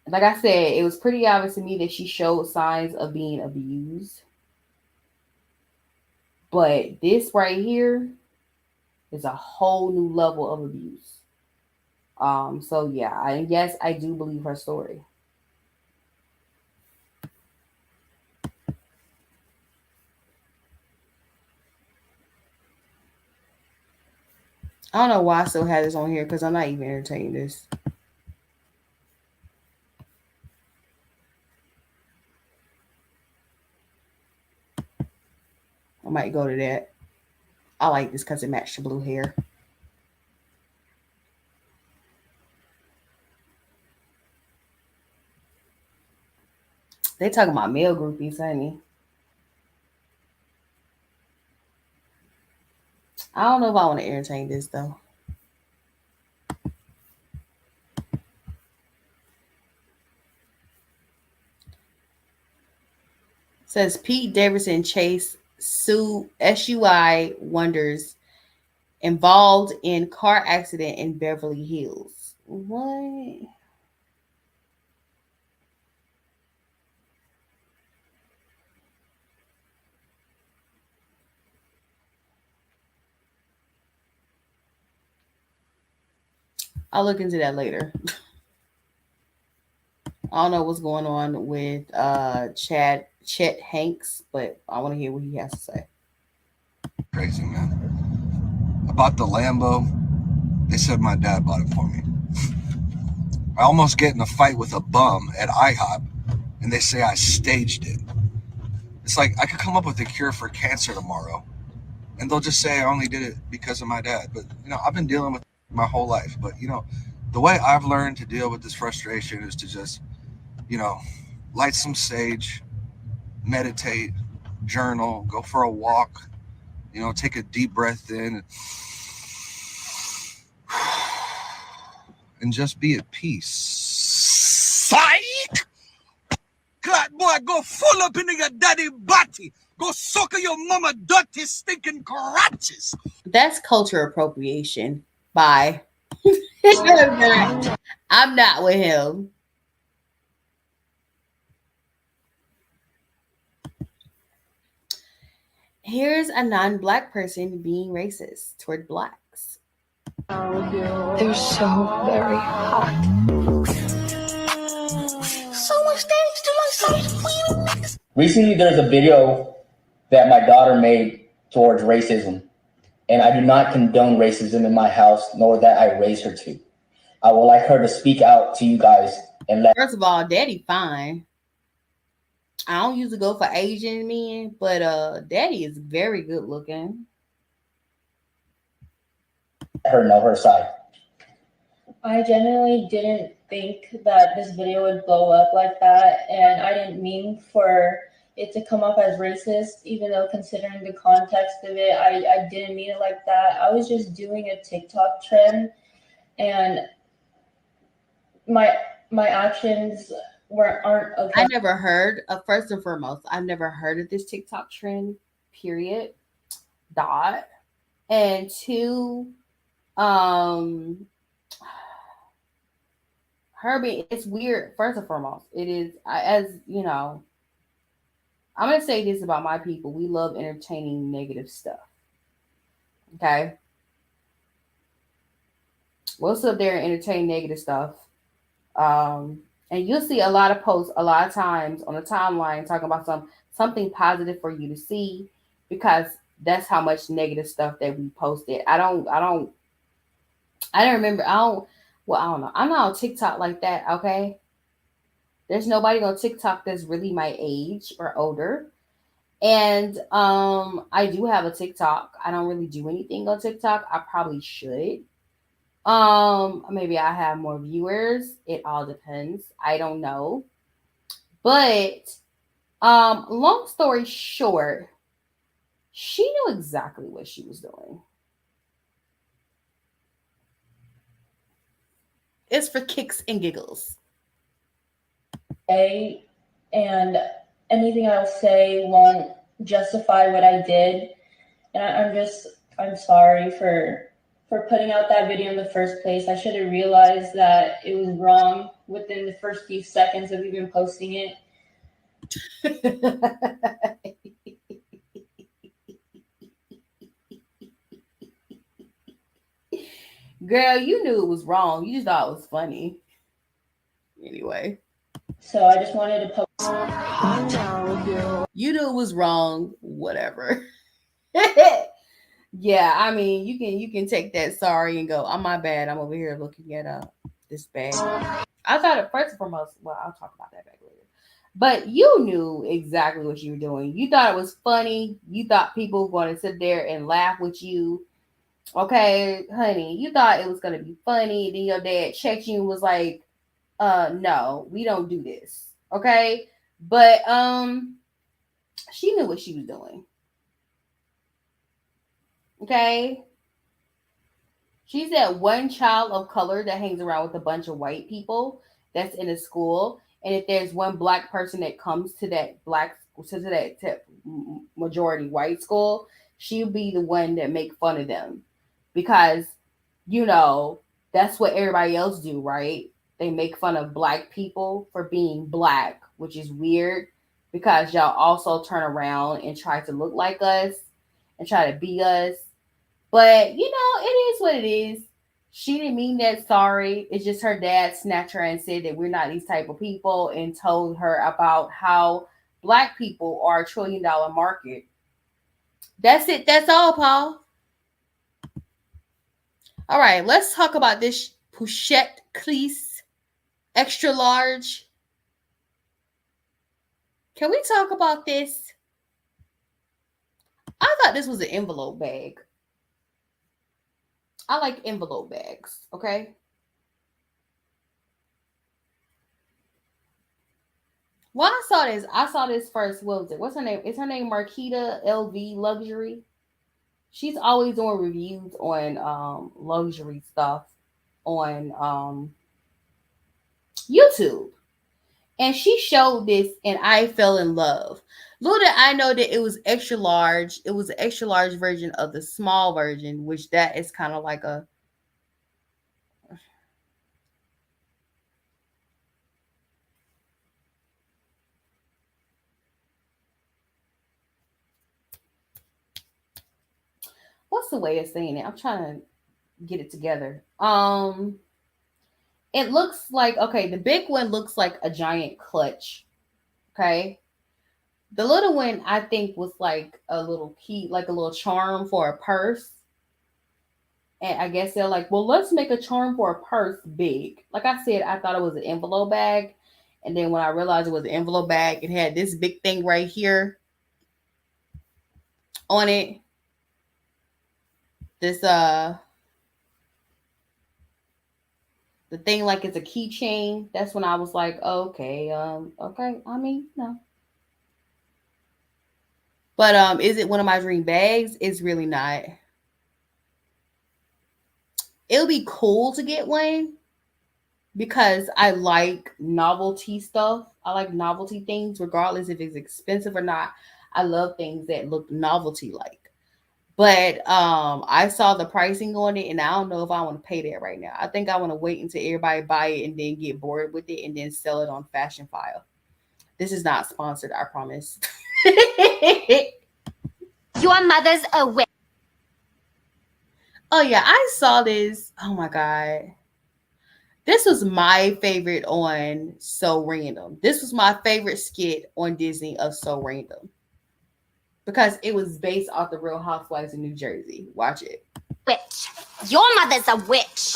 Like I said, it was pretty obvious to me that she showed signs of being abused. But this right here is a whole new level of abuse. So yeah, yes, I do believe her story. I don't know why I still have this on here because I'm not even entertaining this. I might go to that. I like this because it matched the blue hair. They talking about male groupies, honey. I don't know if I want to entertain this though. Says Pete Davidson chase SUI wonders involved in car accident in Beverly Hills. What? I'll look into that later. I don't know what's going on with Chet Hanks, but I want to hear what he has to say.
Crazy, man. I bought the Lambo. They said my dad bought it for me. I almost get in a fight with a bum at IHOP, and they say I staged it. It's like I could come up with a cure for cancer tomorrow, and they'll just say I only did it because of my dad. But, I've been dealing with it my whole life. But, the way I've learned to deal with this frustration is to just, light some sage, meditate, journal, go for a walk, take a deep breath in and just be at peace. Psych! God, boy, go full up into your daddy body. Go suck your mama dirty stinking crotches.
That's culture appropriation. Bye. I'm not with him. Here's a non-black person being racist toward blacks.
They're so very hot.
So much things to like.
Recently, there's a video that my daughter made towards racism, and I do not condone racism in my house, nor that I raised her to. I would like her to speak out to you guys and let.
First of all, Daddy fine. I don't usually go for Asian men, but Daddy is very good looking.
Her know her side.
I genuinely didn't think that this video would blow up like that, and I didn't mean for it to come off as racist, even though considering the context of it, I didn't mean it like that. I was just doing a TikTok trend, and my actions aren't okay.
I never heard of, first and foremost, I've never heard of this TikTok trend, period. And two, Herbie, it's weird. First and foremost, it is, as you know, I'm going to say this about my people. We love entertaining negative stuff. Okay? We'll sit up there and entertain negative stuff. And you'll see a lot of posts a lot of times on the timeline talking about something positive for you to see, because that's how much negative stuff that we posted. I don't remember. I don't know. I'm not on TikTok like that, okay? There's nobody on TikTok that's really my age or older. And I do have a TikTok. I don't really do anything on TikTok. I probably should. Maybe I have more viewers. It all depends. I don't know. But long story short, she knew exactly what she was doing. It's for kicks and giggles.
And anything I'll say won't justify what I did. And I'm sorry for putting out that video in the first place. I should have realized that it was wrong within the first few seconds of even posting it.
Girl, you knew it was wrong. You just thought it was funny. Anyway.
So I just wanted to post.
You knew it was wrong. Whatever. Yeah, I mean, you can take that sorry and go, oh, my bad. I'm over here looking at this bag. I thought at first and foremost, well, I'll talk about that back later. But you knew exactly what you were doing. You thought it was funny. You thought people were going to sit there and laugh with you. Okay, honey, you thought it was going to be funny. Then your dad checked you and was like, no, we don't do this. Okay? But she knew what she was doing. Okay? She's that one child of color that hangs around with a bunch of white people that's in a school. And if there's one black person that comes to that majority white school, she'll be the one that make fun of them. Because, you know, that's what everybody else do, right? They make fun of black people for being black, which is weird because y'all also turn around and try to look like us and try to be us. But, you know, it is what it is. She didn't mean that sorry. It's just her dad snatched her and said that we're not these type of people and told her about how black people are a $1 trillion market. That's it. That's all, Paul. All right, let's talk about this Pochette crease, extra large. Can we talk about this? I thought this was an envelope bag. I like envelope bags, okay? When I saw this first. What was it? What's her name? Is her name Marquita LV Luxury? She's always doing reviews on luxury stuff on YouTube. And she showed this and I fell in love. Little did I know that it was extra large. It was an extra large version of the small version, which that is kind of like a what's the way of saying it? I'm trying to get it together. It looks like, okay, the big one looks like a giant clutch. Okay. The little one, I think, was like a little key, like a little charm for a purse. And I guess they're like, well, let's make a charm for a purse big. Like I said, I thought it was an envelope bag. And then when I realized it was an envelope bag, it had this big thing right here on it. This, the thing like it's a keychain. That's when I was like, okay, okay. I mean, no. But is it one of my dream bags? It's really not. It'll be cool to get one because I like novelty stuff. I like novelty things, regardless if it's expensive or not. I love things that look novelty like. But I saw the pricing on it, and I don't know if I want to pay that right now. I think I want to wait until everybody buy it and then get bored with it and then sell it on Fashion File. This is not sponsored, I promise.
Your mother's a witch.
Oh yeah, I saw this. Oh my god. This was my favorite on So Random. This was my favorite skit on Disney of So Random. Because it was based off the Real Housewives of New Jersey. Watch it.
Witch. Your mother's a witch.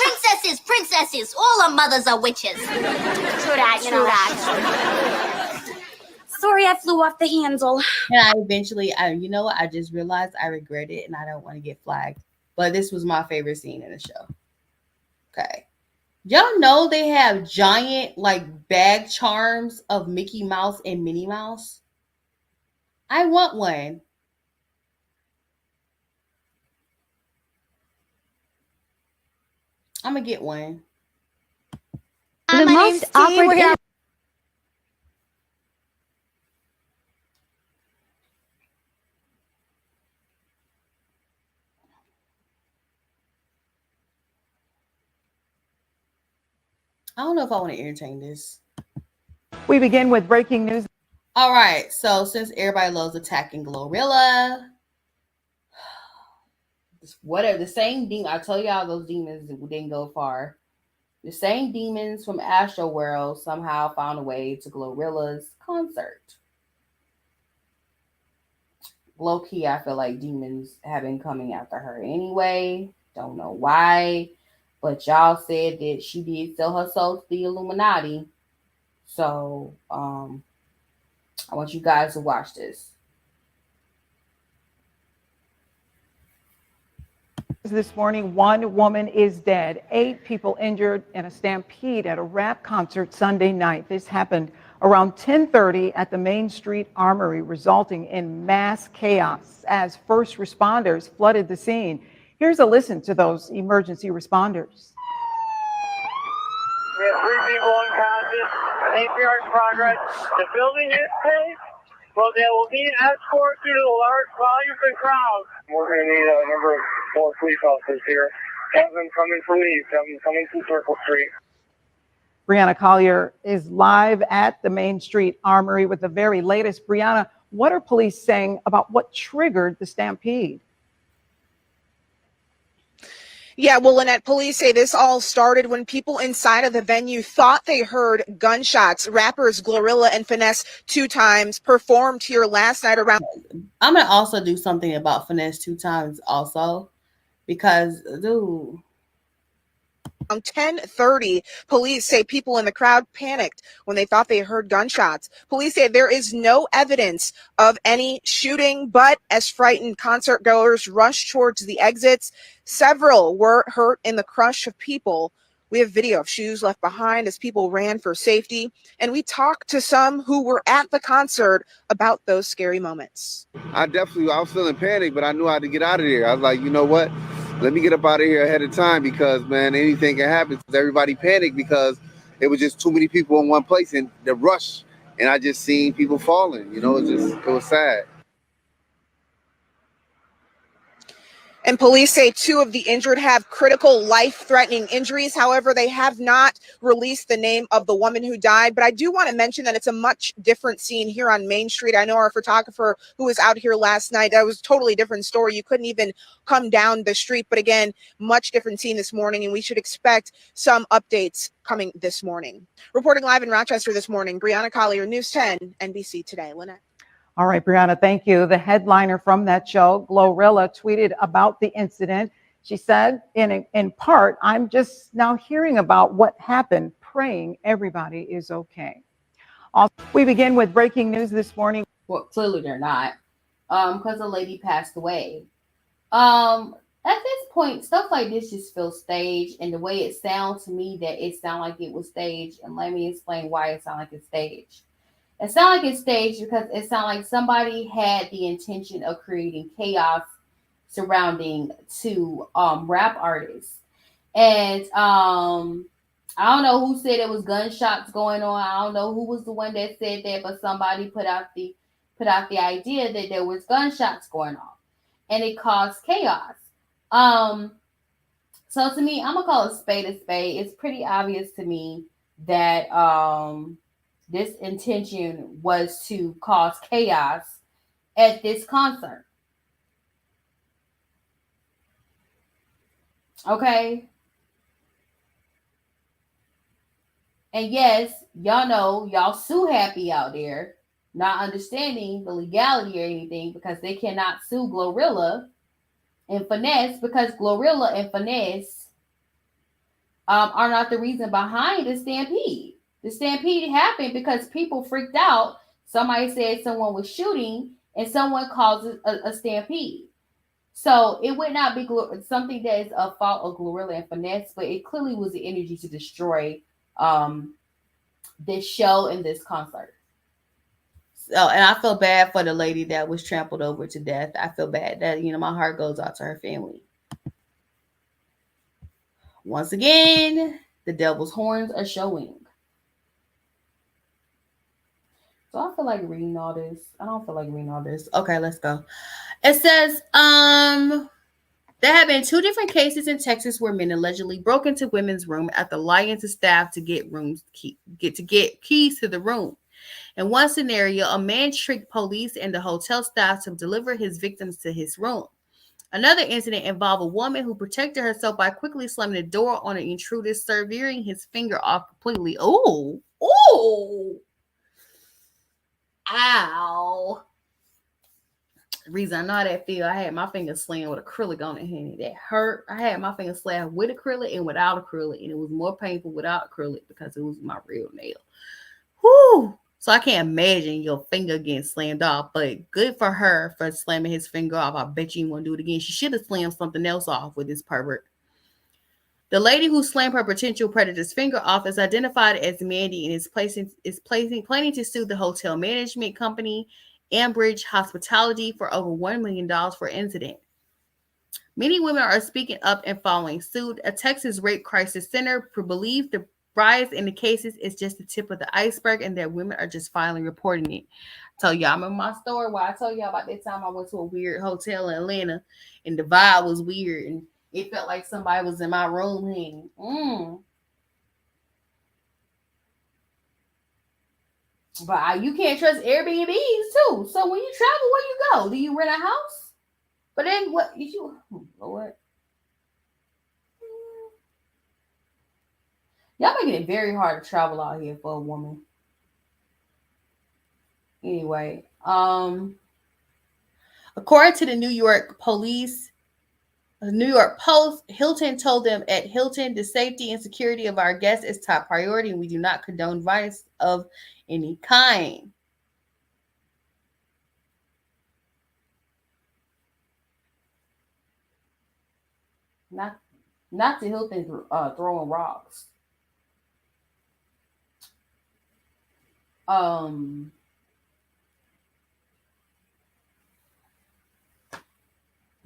Princesses. All our mothers are witches. True that, you know. Sorry, I flew off the handle.
And I eventually, you know what? I just realized I regret it and I don't want to get flagged. But this was my favorite scene in the show. Okay. Y'all know they have giant, like, bag charms of Mickey Mouse and Minnie Mouse? I want one. I'm gonna get one.
The most awkward.
I don't know if I want to entertain this.
We begin with breaking news.
All right, so since everybody loves attacking Glorilla, whatever, the same demon, I tell y'all those demons didn't go far. The same demons from Astro World somehow found a way to Glorilla's concert. Low key, I feel like demons have been coming after her anyway. Don't know why, but y'all said that she did sell her soul to the Illuminati. So, I want you guys to watch this.
This morning, 1 woman is dead, 8 people injured in a stampede at a rap concert Sunday night. This happened around 10:30 at the Main Street Armory, resulting in mass chaos as first responders flooded the scene. Here's a listen to those emergency responders.
We have 3 people unconscious. CPR in progress. The building is safe. Well, there will be an escort due to the large volume of crowd. We're going to need a number of 4 police officers here. Have them coming from the east, have them coming from Circle Street.
Brianna Collier is live at the Main Street Armory with the very latest. Brianna, what are police saying about what triggered the stampede?
Yeah, well, Lynette, police say this all started when people inside of the venue thought they heard gunshots. Rappers Glorilla and Finesse 2 Times performed here last night around.
I'm going to also do something about Finesse 2 Times also, because, dude.
Around 10:30, police say people in the crowd panicked when they thought they heard gunshots. Police say there is no evidence of any shooting, but as frightened concert goers rushed towards the exits, several were hurt in the crush of people. We have video of shoes left behind as people ran for safety, and we talked to some who were at the concert about those scary moments.
I was feeling panic, but I knew I had to get out of there. I was like, you know what? Let me get up out of here ahead of time because, man, anything can happen. Everybody panicked because it was just too many people in one place and the rush. And I just seen people falling, you know, it was sad.
And police say 2 of the injured have critical life-threatening injuries. However, they have not released the name of the woman who died. But I do want to mention that it's a much different scene here on Main Street. I know our photographer who was out here last night, that was a totally different story. You couldn't even come down the street. But again, much different scene this morning, and we should expect some updates coming this morning. Reporting live in Rochester this morning, Brianna Collier, News 10, NBC Today. Lynette.
All right, Brianna, thank you. The headliner from that show, Glorilla, tweeted about the incident. She said, in part, I'm just now hearing about what happened, praying everybody is okay. Also, we begin with breaking news this morning.
Well, clearly they're not, because the lady passed away. At this point, stuff like this just feels staged, and the way it sounds to me that it sounded like it was staged, and let me explain why it sounded like it's staged. It sounded like it's staged because it sounded like somebody had the intention of creating chaos surrounding 2 rap artists. And I don't know who said it was gunshots going on. I don't know who was the one that said that, but somebody put out the idea that there was gunshots going on. and it caused chaos. So to me, I'm gonna call a spade a spade. It's pretty obvious to me that this intention was to cause chaos at this concert. Okay. And yes, y'all know y'all sue happy out there, not understanding the legality or anything because they cannot sue Glorilla and Finesse because Glorilla and Finesse are not the reason behind the stampede. The stampede happened because people freaked out. Somebody said someone was shooting and someone caused a stampede. So it would not be something that is a fault of Glorilla and Finesse, but it clearly was the energy to destroy this show and this concert. So, and I feel bad for the lady that was trampled over to death. I feel bad that, my heart goes out to her family. Once again, the devil's horns are showing. So I feel like reading all this. I don't feel like reading all this. Okay, let's go. It says, there have been 2 different cases in Texas where men allegedly broke into women's room after lying to staff to get keys to the room. In one scenario, a man tricked police and the hotel staff to deliver his victims to his room. Another incident involved a woman who protected herself by quickly slamming the door on an intruder, severing his finger off completely. Oh, ow. The reason I know how that feel, I had my finger slammed with acrylic on it, and that hurt. I had my finger slammed with acrylic and without acrylic, and it was more painful without acrylic because it was my real nail. Whoo! So I can't imagine your finger getting slammed off, but good for her for slamming his finger off. I bet you won't do it again. She should have slammed something else off with this pervert. The lady who slammed her potential predator's finger off is identified as Mandy and is planning to sue the hotel management company, Ambridge Hospitality, for over $1 million for incident. Many women are speaking up and following suit. A Texas rape crisis center believes the rise in the cases is just the tip of the iceberg and that women are just finally reporting it. I told y'all, I remember my story where I told y'all about that time I went to a weird hotel in Atlanta and the vibe was weird and it felt like somebody was in my room hanging. But you can't trust Airbnbs too. So when you travel, where you go? Do you rent a house? But then what? Lord. Y'all making it very hard to travel out here for a woman. Anyway, according to the New York Post, Hilton told them at Hilton, the safety and security of our guests is top priority, and we do not condone violence of any kind. Not to Hilton throwing rocks.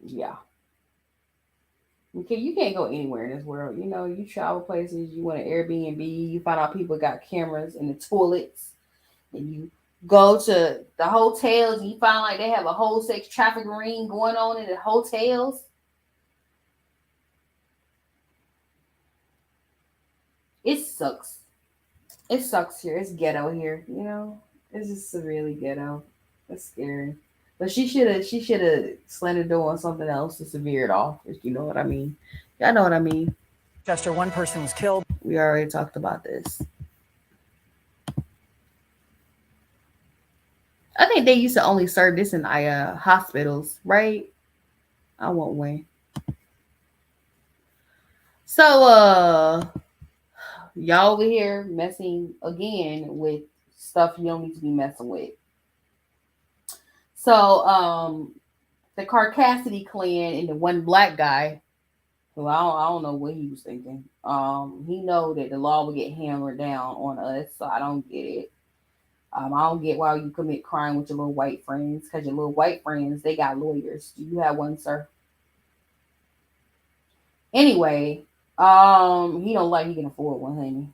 Yeah. Okay, you can't go anywhere in this world. You travel places, you want an Airbnb, you find out people got cameras in the toilets, and you go to the hotels and you find like they have a whole sex trafficking ring going on in the hotels. It sucks. It sucks here. It's ghetto here, It's just really ghetto. That's scary. But she should have slammed the door on something else to severe it off, if you know what I mean. Y'all know what I mean.
Chester, one person was killed.
We already talked about this. I think they used to only serve this in hospitals, right? I won't win. So y'all over here messing again with stuff you don't need to be messing with. So the Carcassity clan and the one black guy, who I don't know what he was thinking. He know that the law will get hammered down on us, so I don't get it. I don't get why you commit crime with your little white friends, because your little white friends, they got lawyers. Do you have one, sir? Anyway, he don't like he can afford one, honey.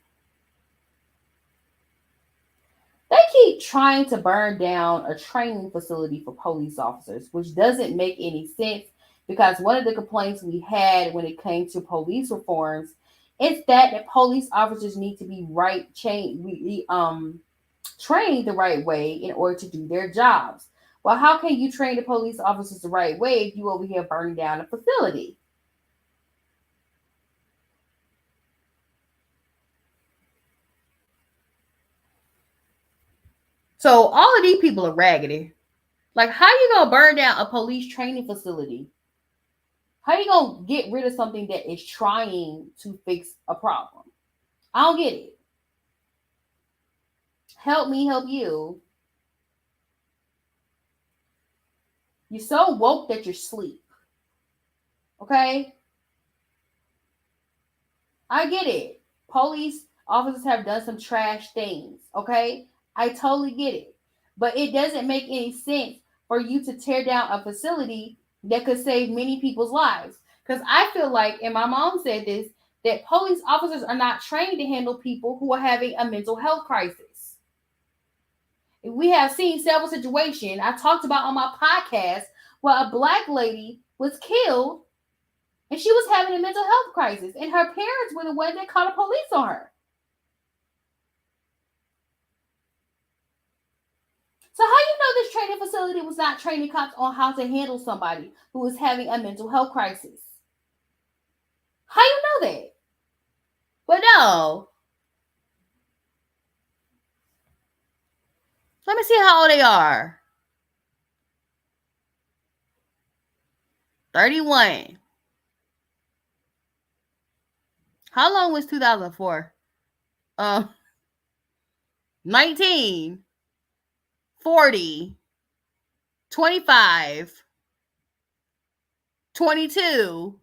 They keep trying to burn down a training facility for police officers, which doesn't make any sense because one of the complaints we had when it came to police reforms is that the police officers need to be trained the right way in order to do their jobs. Well, how can you train the police officers the right way if you over here burning down a facility? So all of these people are raggedy. Like, how you gonna burn down a police training facility? How you gonna get rid of something that is trying to fix a problem? I don't get it. Help me help you. You're so woke that you're asleep. Okay? I get it. Police officers have done some trash things. Okay? I totally get it. But it doesn't make any sense for you to tear down a facility that could save many people's lives. Because I feel like, and my mom said this, that police officers are not trained to handle people who are having a mental health crisis. We have seen several situations I talked about on my podcast where a Black lady was killed and she was having a mental health crisis, and her parents were the ones that called the police on her. So how you know this training facility was not training cops on how to handle somebody who is having a mental health crisis? How you know that? But no. Let me see how old they are. 31. How long was 2004? 19. 40, 25, 22,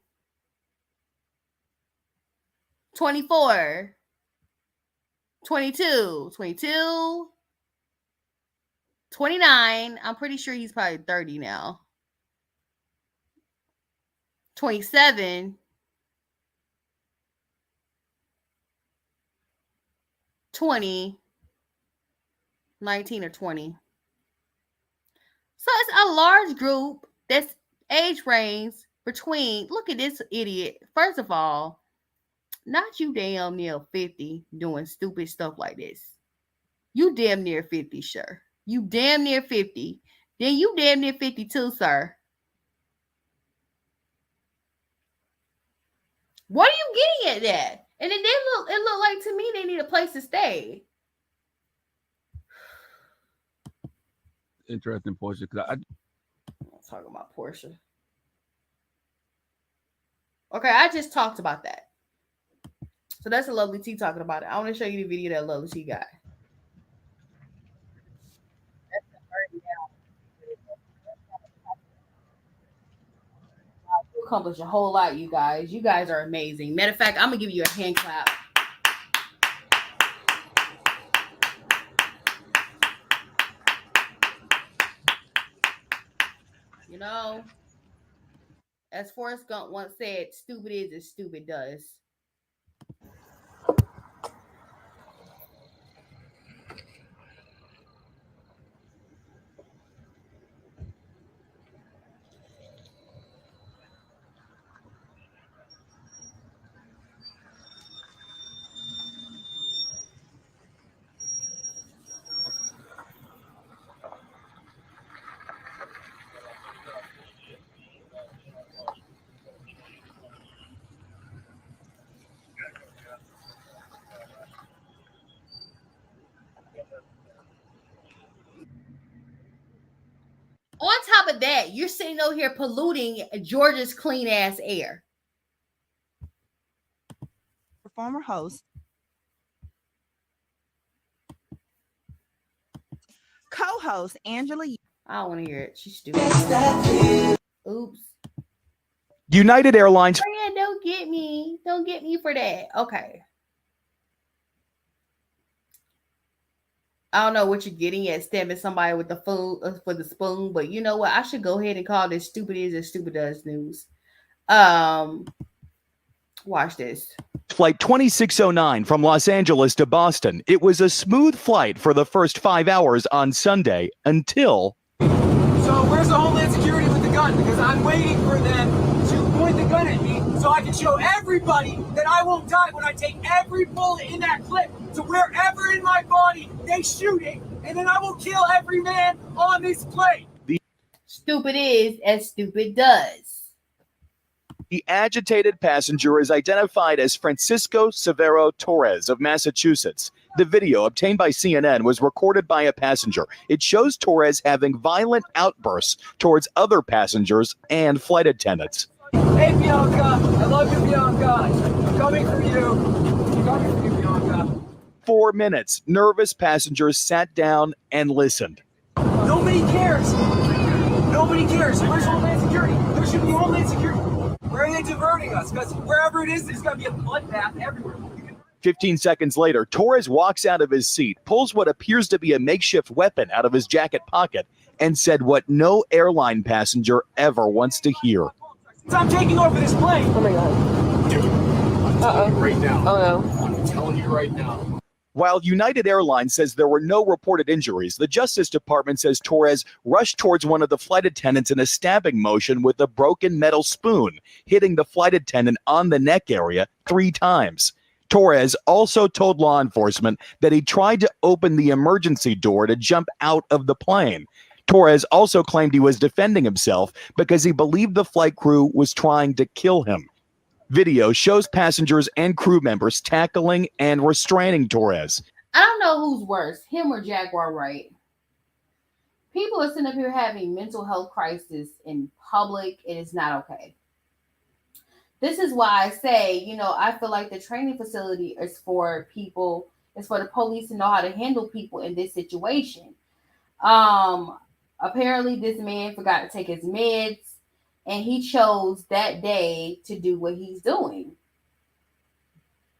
24, 22, 22, 29. I'm pretty sure he's probably 30 now. 27, 20, 19 or 20. So it's a large group that's age range between, look at this idiot. First of all, not you damn near 50 doing stupid stuff like this. You damn near 50, sure. You damn near 50. Then you damn near 52, sir. What are you getting at that? And then it look like to me they need a place to stay.
Interesting portion because
I'm talking about Portia. Okay, I just talked about that. So that's a Lovely T talking about it. I want to show you the video that Lovely T got. You accomplished a whole lot, you guys. You guys are amazing. Matter of fact, I'm gonna give you a hand clap. You know, as Forrest Gump once said, stupid is as stupid does. On top of that, you're sitting over here polluting Georgia's clean ass air.
Former host, co-host Angela.
I don't want to hear it. She's stupid. Oops.
United Airlines.
Friend, don't get me. Don't get me for that. Okay. I don't know what you're getting at, stabbing somebody with the food for the spoon, but you know what? I should go ahead and call this stupid is as stupid does news. Watch this.
Flight 2609 from Los Angeles to Boston. It was a smooth flight for the first 5 hours on Sunday until...
So where's the Homeland Security with the gun? Because I'm waiting for them to point the gun at me so I can show everybody that I won't die when I take every bullet in that clip to wherever in my body they shoot it, and then I will kill every man on this plane.
Stupid is as stupid does.
The agitated passenger is identified as Francisco Severo Torres of Massachusetts. The video obtained by CNN was recorded by a passenger. It shows Torres having violent outbursts towards other passengers and flight attendants.
Hey, Bianca. I love you, Bianca. I'm coming for you. I'm coming for you, Bianca.
4 minutes. Nervous passengers sat down and listened.
Nobody cares. Nobody cares. Where's Homeland Security? There should be Homeland Security. Where are they diverting us? Because wherever it is, there's going to be a bloodbath everywhere.
15 seconds later, Torres walks out of his seat, pulls what appears to be a makeshift weapon out of his jacket pocket, and said what no airline passenger ever wants to hear.
I'm taking over this plane.
Oh my God.
Dude, I'm telling you right now.
Oh no.
I'm telling you right now.
While United Airlines says there were no reported injuries, the Justice Department says Torres rushed towards one of the flight attendants in a stabbing motion with a broken metal spoon, hitting the flight attendant on the neck area 3 times. Torres also told law enforcement that he tried to open the emergency door to jump out of the plane. Torres also claimed he was defending himself because he believed the flight crew was trying to kill him. Video shows passengers and crew members tackling and restraining Torres.
I don't know who's worse, him or Jaguar Wright. People are sitting up here having mental health crisis in public. It is not okay. This is why I say, I feel like the training facility is for people, it's for the police to know how to handle people in this situation. Apparently this man forgot to take his meds, and he chose that day to do what he's doing.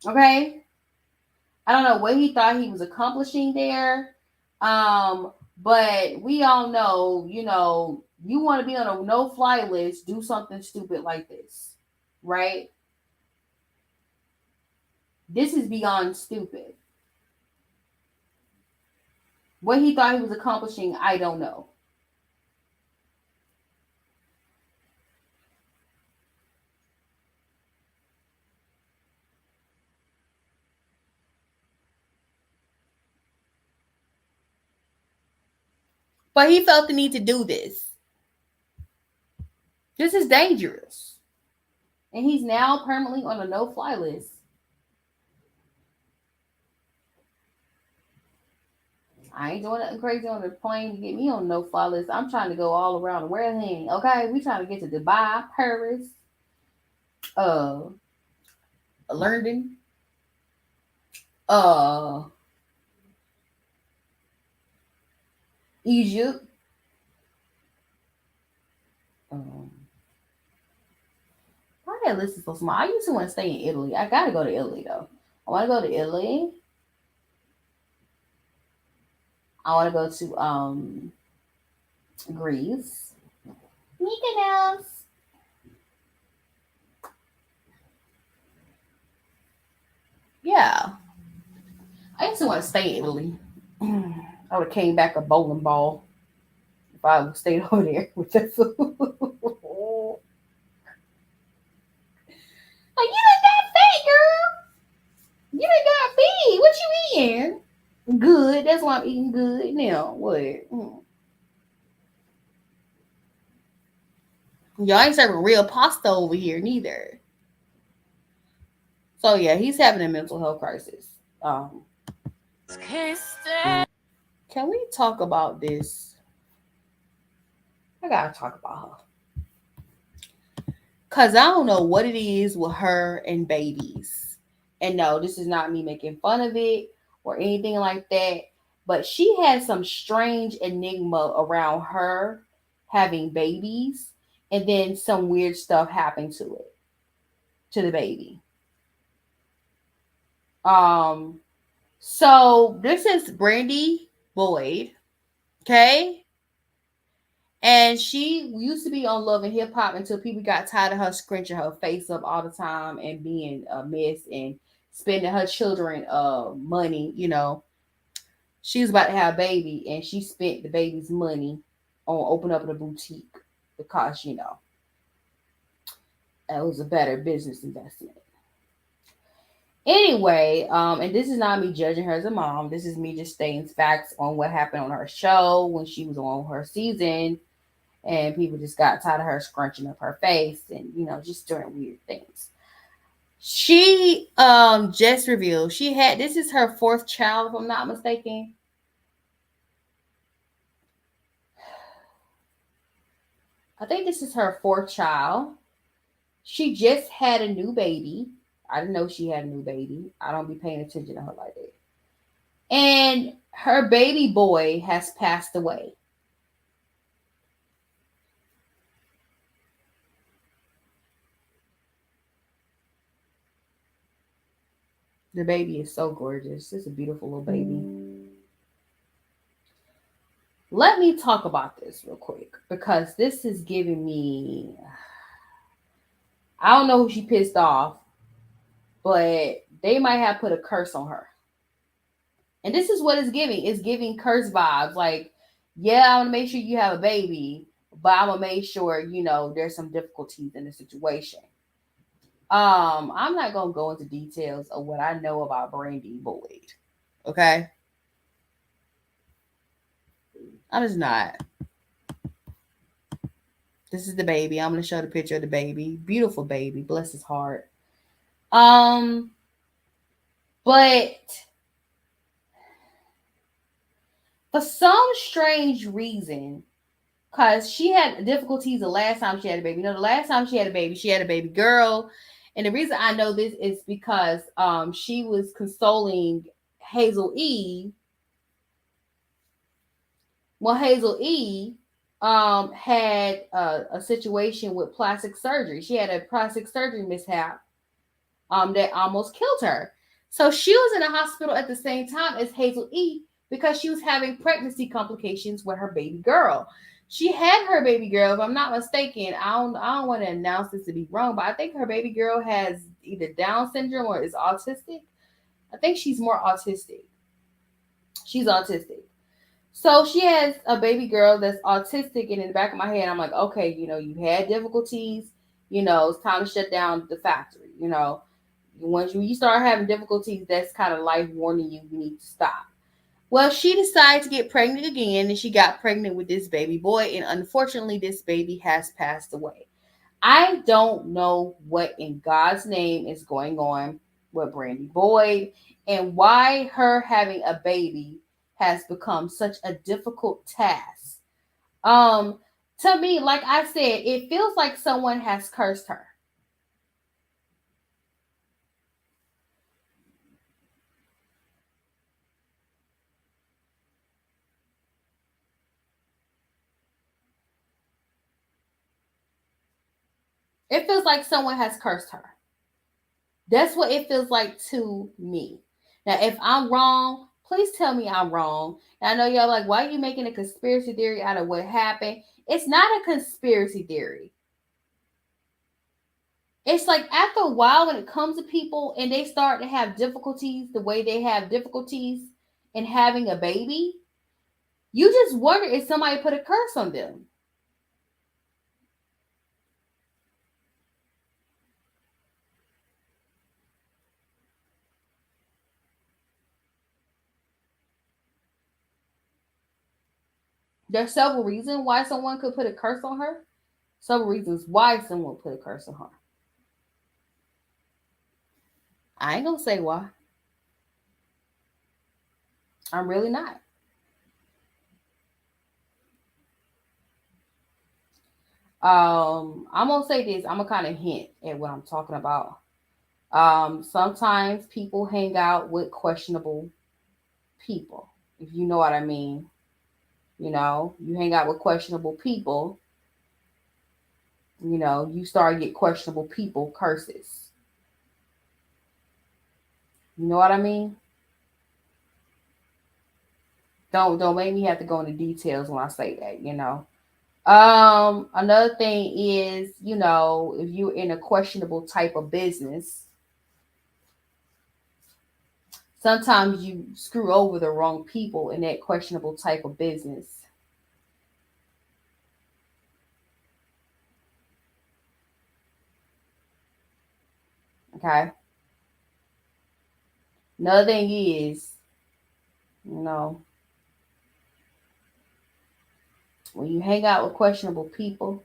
Okay? I don't know what he thought he was accomplishing there. But we all know, you want to be on a no-fly list, do something stupid like this. Right? This is beyond stupid. What he thought he was accomplishing, I don't know. But he felt the need to do this. This is dangerous. And he's now permanently on a no-fly list. I ain't doing nothing crazy on the plane to get me on a no-fly list. I'm trying to go all around the world. Okay, we trying to get to Dubai, Paris, London, Egypt. Why that list is so small? I used to want to stay in Italy. I gotta go to Italy though. I want to go to Italy. I want to go to Greece. Mykonos. Yeah. I used to want to stay in Italy. I would have came back a bowling ball if I stayed over there with that food. Like, you done got fat, girl. You done got big. What you eating? Good. That's why I'm eating good now. What? Y'all ain't serving real pasta over here neither. So yeah, he's having a mental health crisis. Can we talk about this? I gotta talk about her. Cause I don't know what it is with her and babies. And no, this is not me making fun of it or anything like that. But she has some strange enigma around her having babies, and then some weird stuff happened to it, to the baby. So this is Brandy Boyd, okay? And she used to be on Love and Hip Hop until people got tired of her scrunching her face up all the time and being a mess and spending her children money. You know, she was about to have a baby and she spent the baby's money on opening up a boutique because, you know, it was a better business investment. Anyway, and this is not me judging her as a mom. This is me just stating facts on what happened on her show when she was on her season. And people just got tired of her scrunching up her face and, you know, just doing weird things. She just revealed this is her 4th child, if I'm not mistaken. I think this is her 4th child. She just had a new baby. I didn't know she had a new baby. I don't be paying attention to her like that. And her baby boy has passed away. The baby is so gorgeous. It's a beautiful little baby. Let me talk about this real quick because this is giving me, I don't know who she pissed off, but they might have put a curse on her. And this is what it's giving. It's giving curse vibes. Like, yeah, I want to make sure you have a baby, but I'm going to make sure, you know, there's some difficulties in the situation. I'm not going to go into details of what I know about Brandy Boyd. Okay? I'm just not. This is the baby. I'm going to show the picture of the baby. Beautiful baby. Bless his heart. But for some strange reason, because she had difficulties the last time she had a baby. You know, the last time she had a baby girl. And the reason I know this is because she was consoling Hazel E. Well, Hazel E. Had a situation with plastic surgery. She had a plastic surgery mishap that almost killed her. So she was in a hospital at the same time as Hazel E. because she was having pregnancy complications with her baby girl. She had her baby girl, if I'm not mistaken. I don't want to announce this to be wrong, but I think her baby girl has either Down syndrome or is autistic. I think she's more autistic. She's autistic. So she has a baby girl that's autistic, and in the back of my head, I'm like, okay, you know, you had difficulties, you know, it's time to shut down the factory. You know, once you start having difficulties, that's kind of life warning you need to stop. Well, she decided to get pregnant again, and she got pregnant with this baby boy, and unfortunately, this baby has passed away. I don't know what in God's name is going on with Brandy Boyd and why her having a baby has become such a difficult task. To me, like I said, it feels like someone has cursed her. It feels like someone has cursed her. That's what it feels like to me. Now, if I'm wrong, please tell me I'm wrong. And I know y'all like, why are you making a conspiracy theory out of what happened? It's not a conspiracy theory. It's like after a while, when it comes to people and they start to have difficulties the way they have difficulties in having a baby, you just wonder if somebody put a curse on them. There's several reasons why someone could put a curse on her. Several reasons why someone put a curse on her. I ain't gonna say why. I'm really not. I'm gonna say this. I'm gonna kind of hint at what I'm talking about. Sometimes people hang out with questionable people, if you know what I mean. You know, you hang out with questionable people, you know, you start to get questionable people curses. You know what I mean? Don't make me have to go into details when I say that, you know. Another thing is, you know, if you're in a questionable type of business, sometimes you screw over the wrong people in that questionable type of business. Okay. Another thing is, you know, when you hang out with questionable people,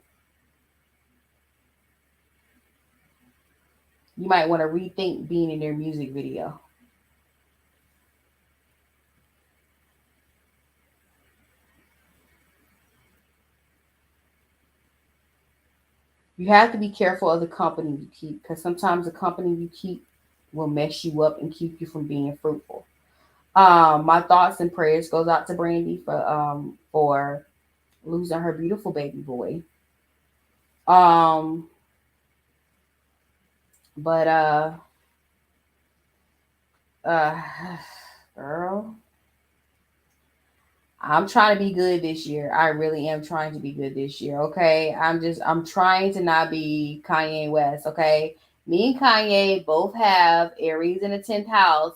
you might want to rethink being in their music video. You have to be careful of the company you keep, because sometimes the company you keep will mess you up and keep you from being fruitful. My thoughts and prayers goes out to Brandy for losing her beautiful baby boy. But girl, I'm trying to be good this year. I really am trying to be good this year. Okay. I'm trying to not be Kanye West. Okay. Me and Kanye both have Aries in the 10th house,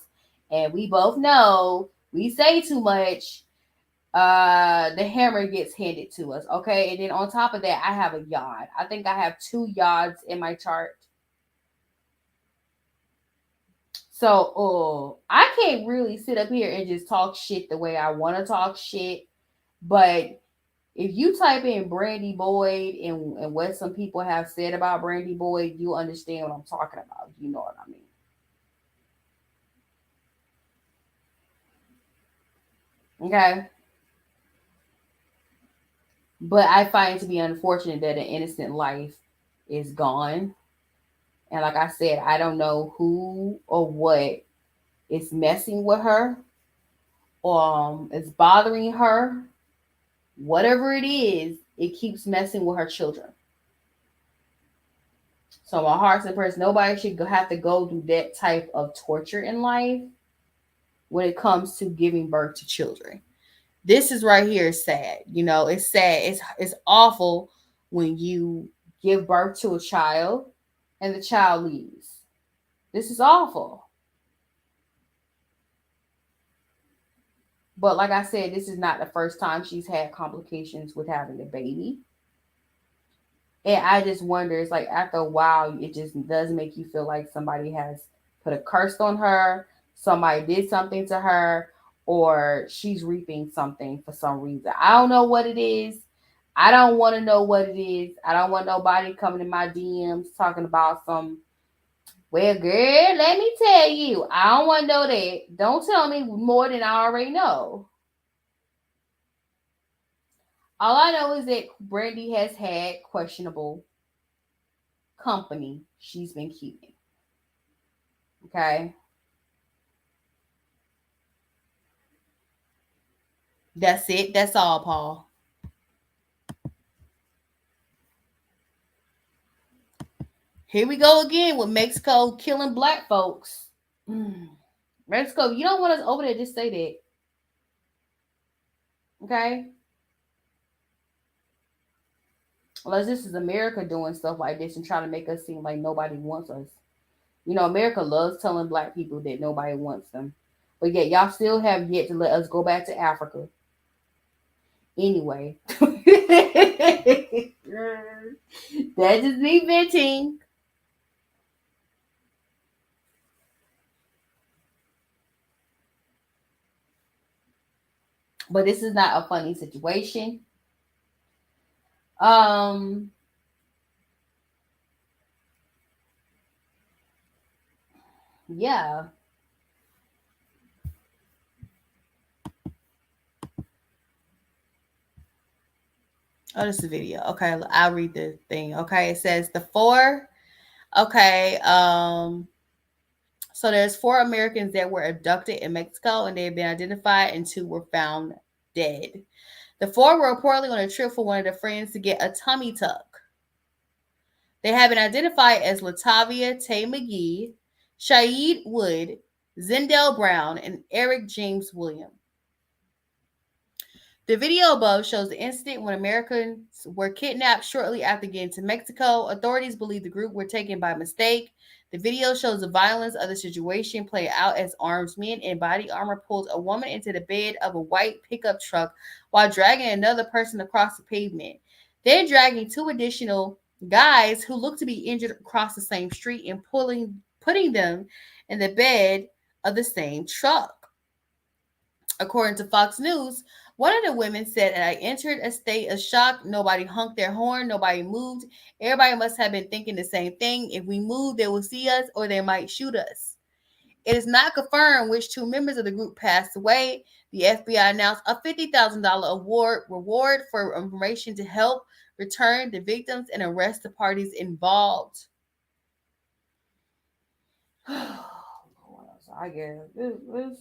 and we both know we say too much. The hammer gets handed to us. Okay. And then on top of that, I have a yod. I think I have 2 yods in my chart. So, I can't really sit up here and just talk shit the way I want to talk shit. But if you type in Brandy Boyd and what some people have said about Brandy Boyd, you understand what I'm talking about. You know what I mean. Okay. But I find it to be unfortunate that an innocent life is gone. And like I said, I don't know who or what is messing with her, is bothering her. Whatever it is, it keeps messing with her children. So my hearts and prayers, nobody should have to go through that type of torture in life when it comes to giving birth to children. This is right here is sad. You know, it's sad. It's awful when you give birth to a child and the child leaves. This is awful. But like I said, this is not the first time she's had complications with having a baby. And I just wonder, it's like after a while, it just does make you feel like somebody has put a curse on her, somebody did something to her, or she's reaping something for some reason. I don't know what it is. I don't want to know what it is. I don't want nobody coming in my DMs talking about some, well, girl, let me tell you. I don't want to know that. Don't tell me more than I already know. All I know is that Brandy has had questionable company she's been keeping. Okay. That's it. That's all, Paul. Here we go again with Mexico killing black folks. Mexico, you don't want us over there, just say that. Okay? Unless this is America doing stuff like this and trying to make us seem like nobody wants us. You know, America loves telling black people that nobody wants them. But yet y'all still have yet to let us go back to Africa. Anyway. That's just me venting. But this is not a funny situation. Yeah. Oh, this is a video. Okay, I'll read the thing. Okay, it says the 4. Okay, so there's 4 Americans that were abducted in Mexico, and they have been identified, and 2 were found dead. The 4 were reportedly on a trip for one of their friends to get a tummy tuck. They have been identified as Latavia Tay McGee, Shaid Wood, Zendel Brown, and Eric James William. The video above shows the incident when Americans were kidnapped shortly after getting to Mexico. Authorities believe the group were taken by mistake. The video shows the violence of the situation play out as armed men in body armor pulls a woman into the bed of a white pickup truck while dragging another person across the pavement. They're dragging two additional guys who look to be injured across the same street and putting them in the bed of the same truck. According to Fox News, one of the women said, I entered a state of shock. Nobody honked their horn. Nobody moved. Everybody must have been thinking the same thing. If we move, they will see us or they might shoot us. It is not confirmed which two members of the group passed away. The FBI announced a $50,000 reward for information to help return the victims and arrest the parties involved. I guess this.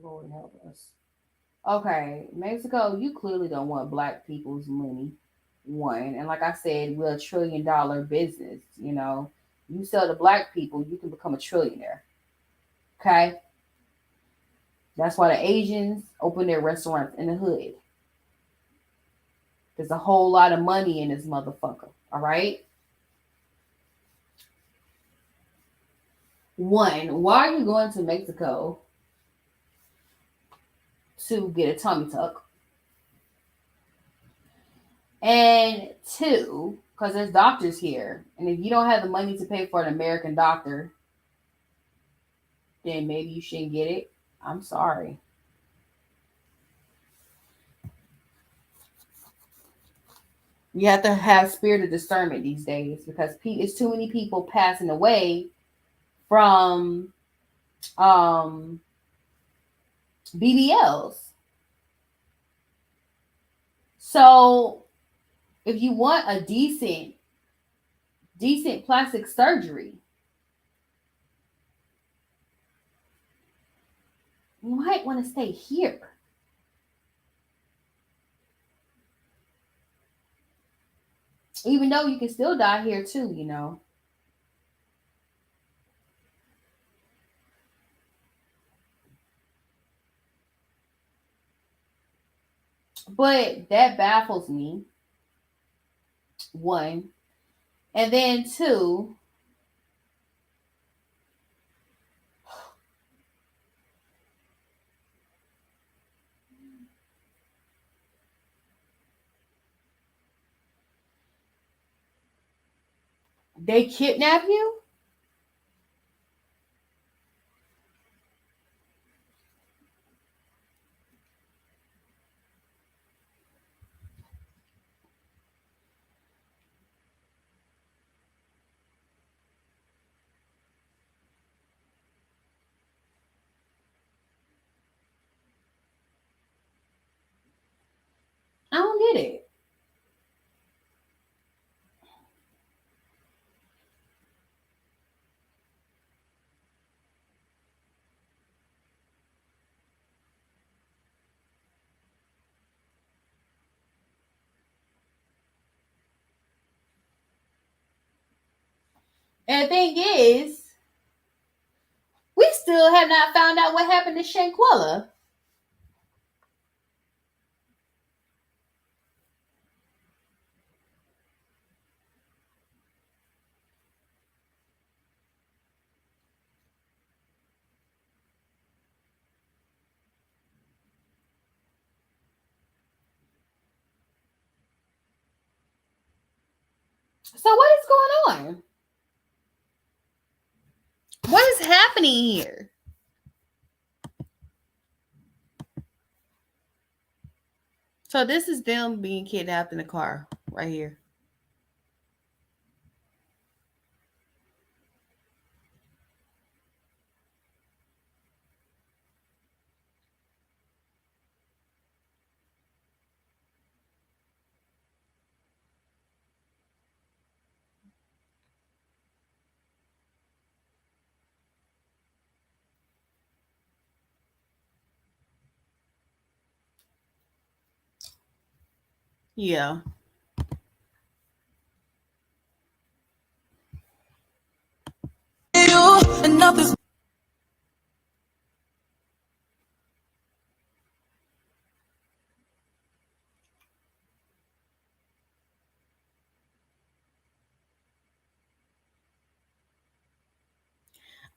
Lord help us. Okay, Mexico, you clearly don't want black people's money. One, and like I said, we're $1 trillion business. You know, you sell to black people, you can become a trillionaire. Okay, that's why the Asians open their restaurants in the hood. There's a whole lot of money in this motherfucker. All right. One, why are you going to Mexico to get a tummy tuck? And two, because there's doctors here. And if you don't have the money to pay for an American doctor, then maybe you shouldn't get it. I'm sorry. You have to have spirit of discernment these days because it's too many people passing away from BBLs. So if you want a decent plastic surgery, you might want to stay here. Even though you can still die here too, you know. But that baffles me. One. And then two, they kidnap you? I don't get it. And the thing is, we still have not found out what happened to Shanquella. So what is going on? What is happening here? So this is them being kidnapped in the car right here. Yeah.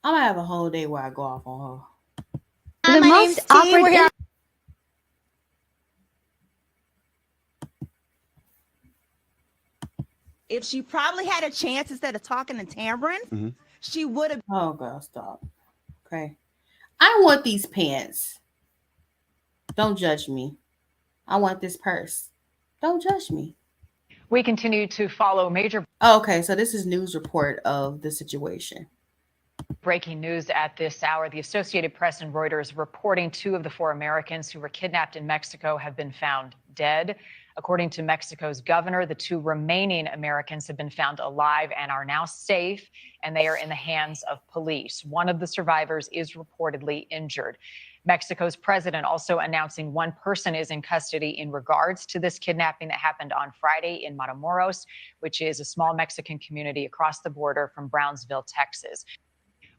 I'm gonna have a whole day where I go off on her.
The most awkward.
If she probably had a chance instead of talking to Tamron, she would have.
Oh, girl, stop. Okay. I want these pants. Don't judge me. I want this purse. Don't judge me.
We continue to follow major
Okay, so this is news report of the situation.
breaking news at this hour. The Associated Press and Reuters reporting 2 of the 4 Americans who were kidnapped in Mexico have been found dead. According to Mexico's governor, the 2 remaining Americans have been found alive and are now safe, and they are in the hands of police. One of the survivors is reportedly injured. Mexico's president also announcing 1 person is in custody in regards to this kidnapping that happened on Friday in Matamoros, which is a small Mexican community across the border from Brownsville, Texas.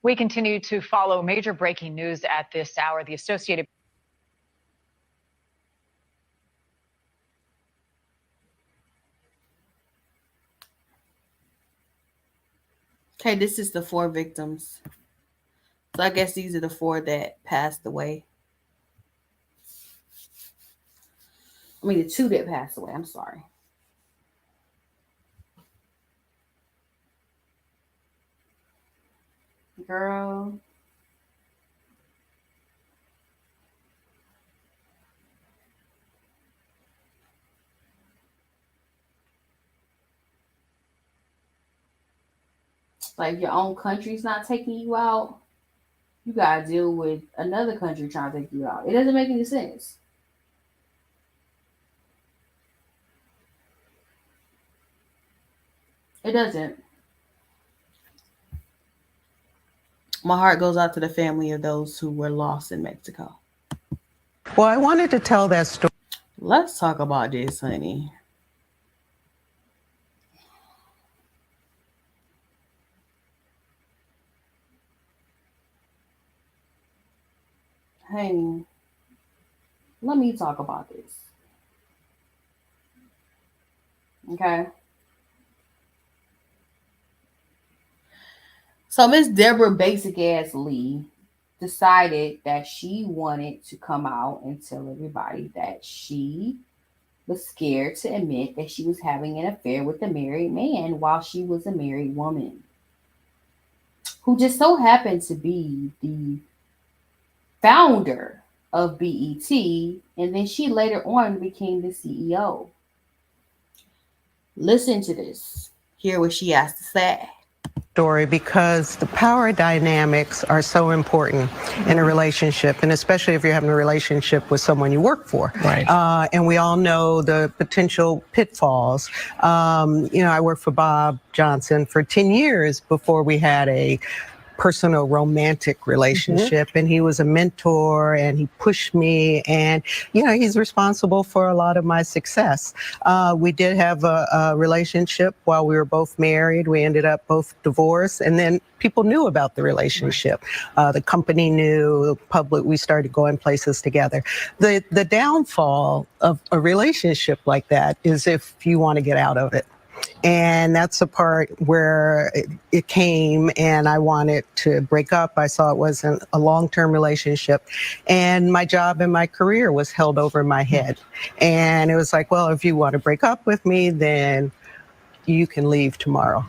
We continue to follow major breaking news at this hour. The Associated
Okay, this is the 4 victims. So I guess these are the 4 that passed away. I mean, the 2 that passed away. I'm sorry. Girl. Like, your own country's not taking you out. You gotta deal with another country trying to take you out. It doesn't make any sense. It doesn't. My heart goes out to the family of those who were lost in Mexico.
Well, I wanted to tell that story.
Let's talk about this, honey. Honey, let me talk about this. Okay. So Miss Deborah Basic Ass Lee decided that she wanted to come out and tell everybody that she was scared to admit that she was having an affair with a married man while she was a married woman, who just so happened to be the founder of BET, and then she later on became the CEO. Listen to this. Hear what she has to say.
Story because the power dynamics are so important in a relationship, and especially if you're having a relationship with someone you work for.
Right.
And we all know the potential pitfalls. I worked for Bob Johnson for 10 years before we had a personal romantic relationship, and he was a mentor and he pushed me, and he's responsible for a lot of my success. We did have a relationship while we were both married. We ended up both divorced, and then people knew about the relationship. The company knew, the public, we started going places together. The downfall of a relationship like that is if you want to get out of it. And that's the part where it came, and I wanted to break up. I saw it wasn't a long-term relationship, and my job and my career was held over my head. And it was like, well, if you want to break up with me, then you can leave tomorrow.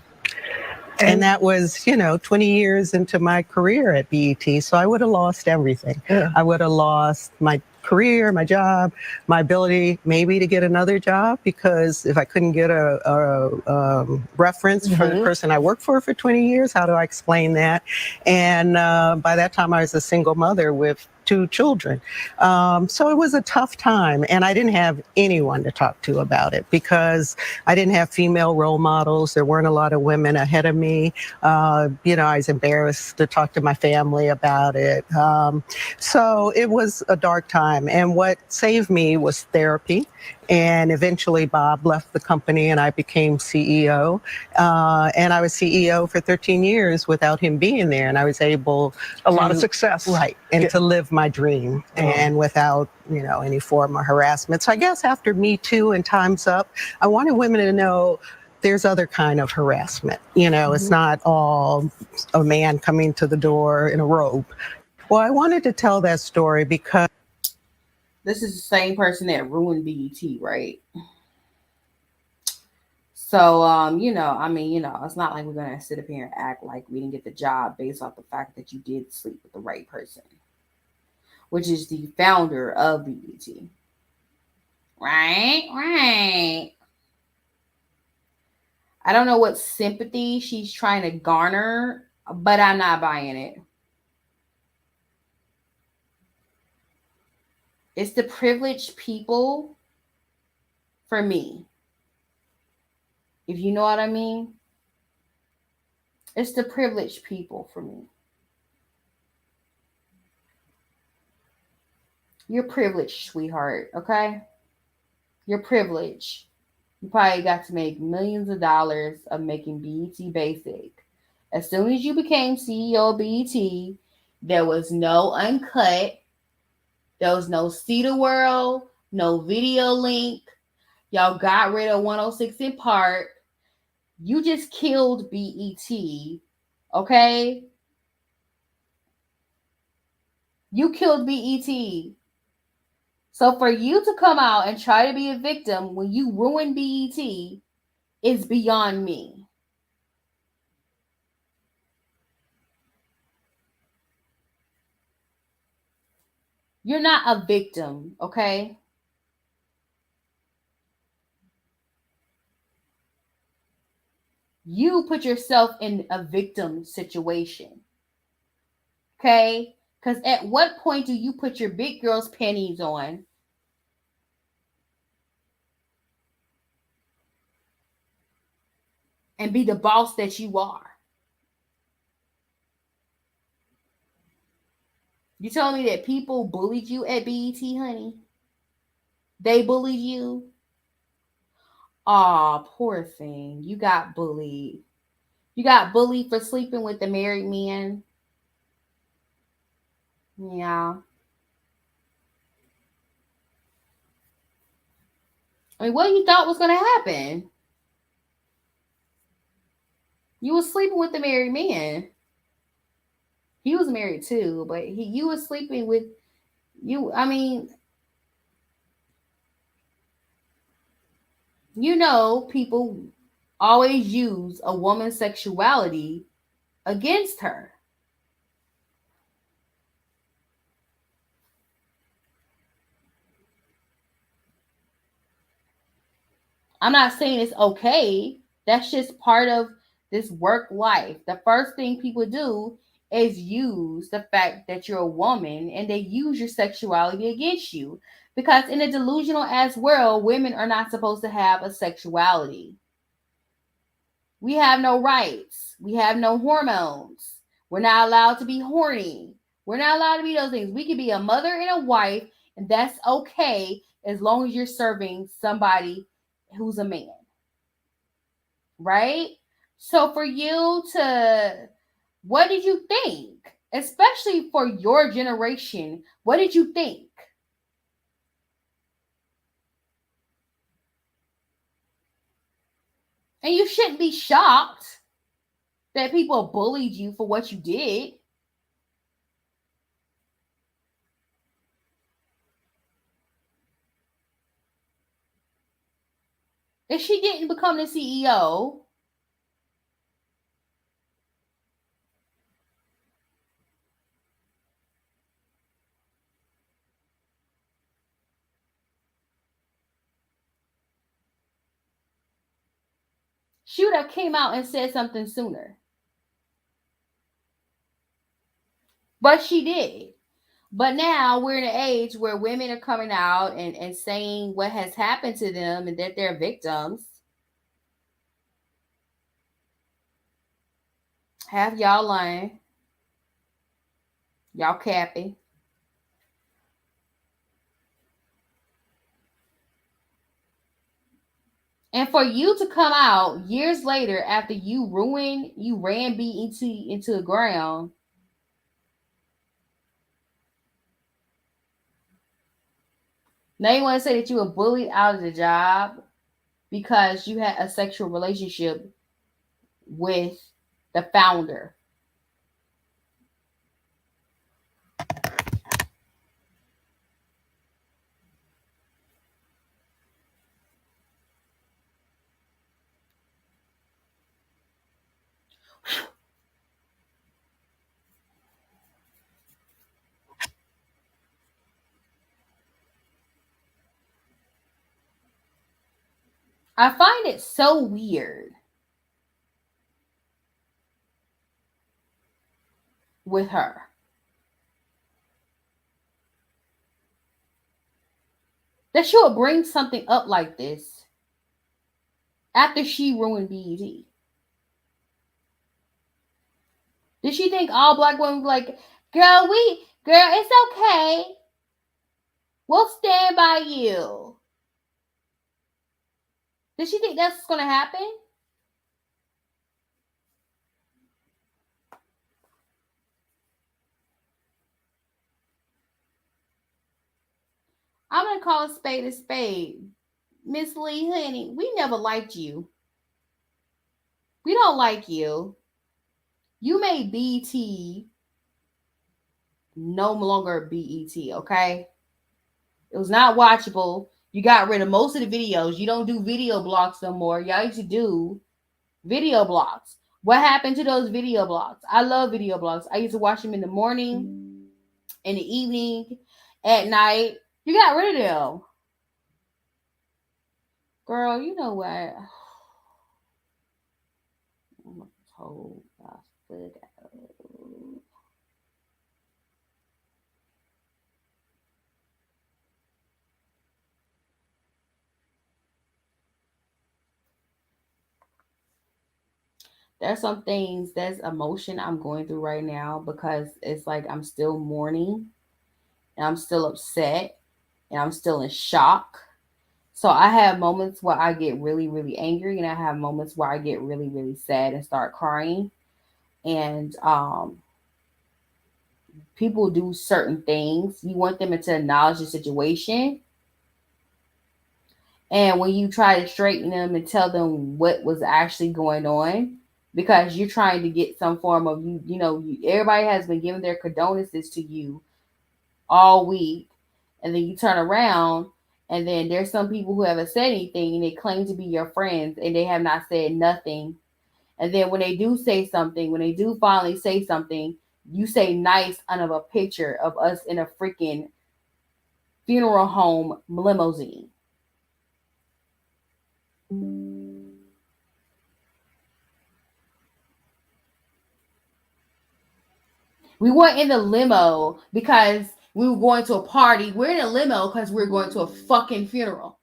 And that was, 20 years into my career at BET. So I would have lost everything. Yeah. I would have lost my career, my job, my ability maybe to get another job, because if I couldn't get a reference for the person I worked for 20 years, how do I explain that? And by that time I was a single mother with 2 children. So it was a tough time, and I didn't have anyone to talk to about it because I didn't have female role models. There weren't a lot of women ahead of me. I was embarrassed to talk to my family about it. So it was a dark time, and what saved me was therapy. And eventually Bob left the company and I became CEO. And I was CEO for 13 years without him being there. And I was able
A lot of success.
Right. And to live my dream and without, any form of harassment. So I guess after Me Too and Time's Up, I wanted women to know there's other kind of harassment. It's not all a man coming to the door in a robe. Well, I wanted to tell that story because
this is the same person that ruined BET, right? So, it's not like we're going to sit up here and act like we didn't get the job based off the fact that you did sleep with the right person, which is the founder of BET. Right. I don't know what sympathy she's trying to garner, but I'm not buying it. It's the privileged people for me. If you know what I mean. It's the privileged people for me. You're privileged, sweetheart, okay? You're privileged. You probably got to make millions of dollars of making BET Basic. As soon as you became CEO of BET, there was no uncut. There was no See the World, no Video Link. Y'all got rid of 106 in Park. You just killed BET, okay? You killed BET. So for you to come out and try to be a victim when you ruined BET is beyond me. You're not a victim, okay? You put yourself in a victim situation, okay? Because at what point do you put your big girl's panties on and be the boss that you are? You told me that people bullied you at BET, honey? They bullied you? Aw, poor thing. You got bullied. You got bullied for sleeping with the married man? Yeah. I mean, what you thought was going to happen? You was sleeping with the married man. He was married too, but you was sleeping with you. I mean, people always use a woman's sexuality against her. I'm not saying it's okay. That's just part of this work life. The first thing people do is use the fact that you're a woman, and they use your sexuality against you. Because in a delusional ass world, women are not supposed to have a sexuality. We have no rights. We have no hormones. We're not allowed to be horny. We're not allowed to be those things. We can be a mother and a wife, and that's okay as long as you're serving somebody who's a man. Right? So for you to, what did you think? Especially for your generation, what did you think? And you shouldn't be shocked that people bullied you for what you did. If she didn't become the CEO, she would have came out and said something sooner. But she did. But now we're in an age where women are coming out and saying what has happened to them and that they're victims. Half y'all lying. Y'all capping. And for you to come out years later after you ran BET into the ground. Now you want to say that you were bullied out of the job because you had a sexual relationship with the founder. I find it so weird with her. That she would bring something up like this after she ruined BET. Did she think all black women were like, girl, it's okay. We'll stand by you. Did she think that's going to happen? I'm going to call a spade a spade. Miss Lee, honey, we never liked you. We don't like you. You made BET no longer BET, okay? It was not watchable. You got rid of most of the videos. You don't do video blocks no more. Y'all used to do video blocks. What happened to those video blocks? I love video blocks. I used to watch them in the morning, in the evening, at night. You got rid of them. Girl, you know what? I'm told I split out. There's some things, there's emotion I'm going through right now because it's like I'm still mourning and I'm still upset and I'm still in shock. So I have moments where I get really, really angry and I have moments where I get really, really sad and start crying. And people do certain things. You want them to acknowledge the situation. And when you try to straighten them and tell them what was actually going on, because you're trying to get some form of, everybody has been giving their condolences to you all week. And then you turn around and then there's some people who haven't said anything and they claim to be your friends and they have not said nothing. And then when they do say something, when they do finally say something, you say nice under a picture of us in a freaking funeral home limousine. We weren't in the limo because we were going to a party. We're in a limo because we're going to a fucking funeral.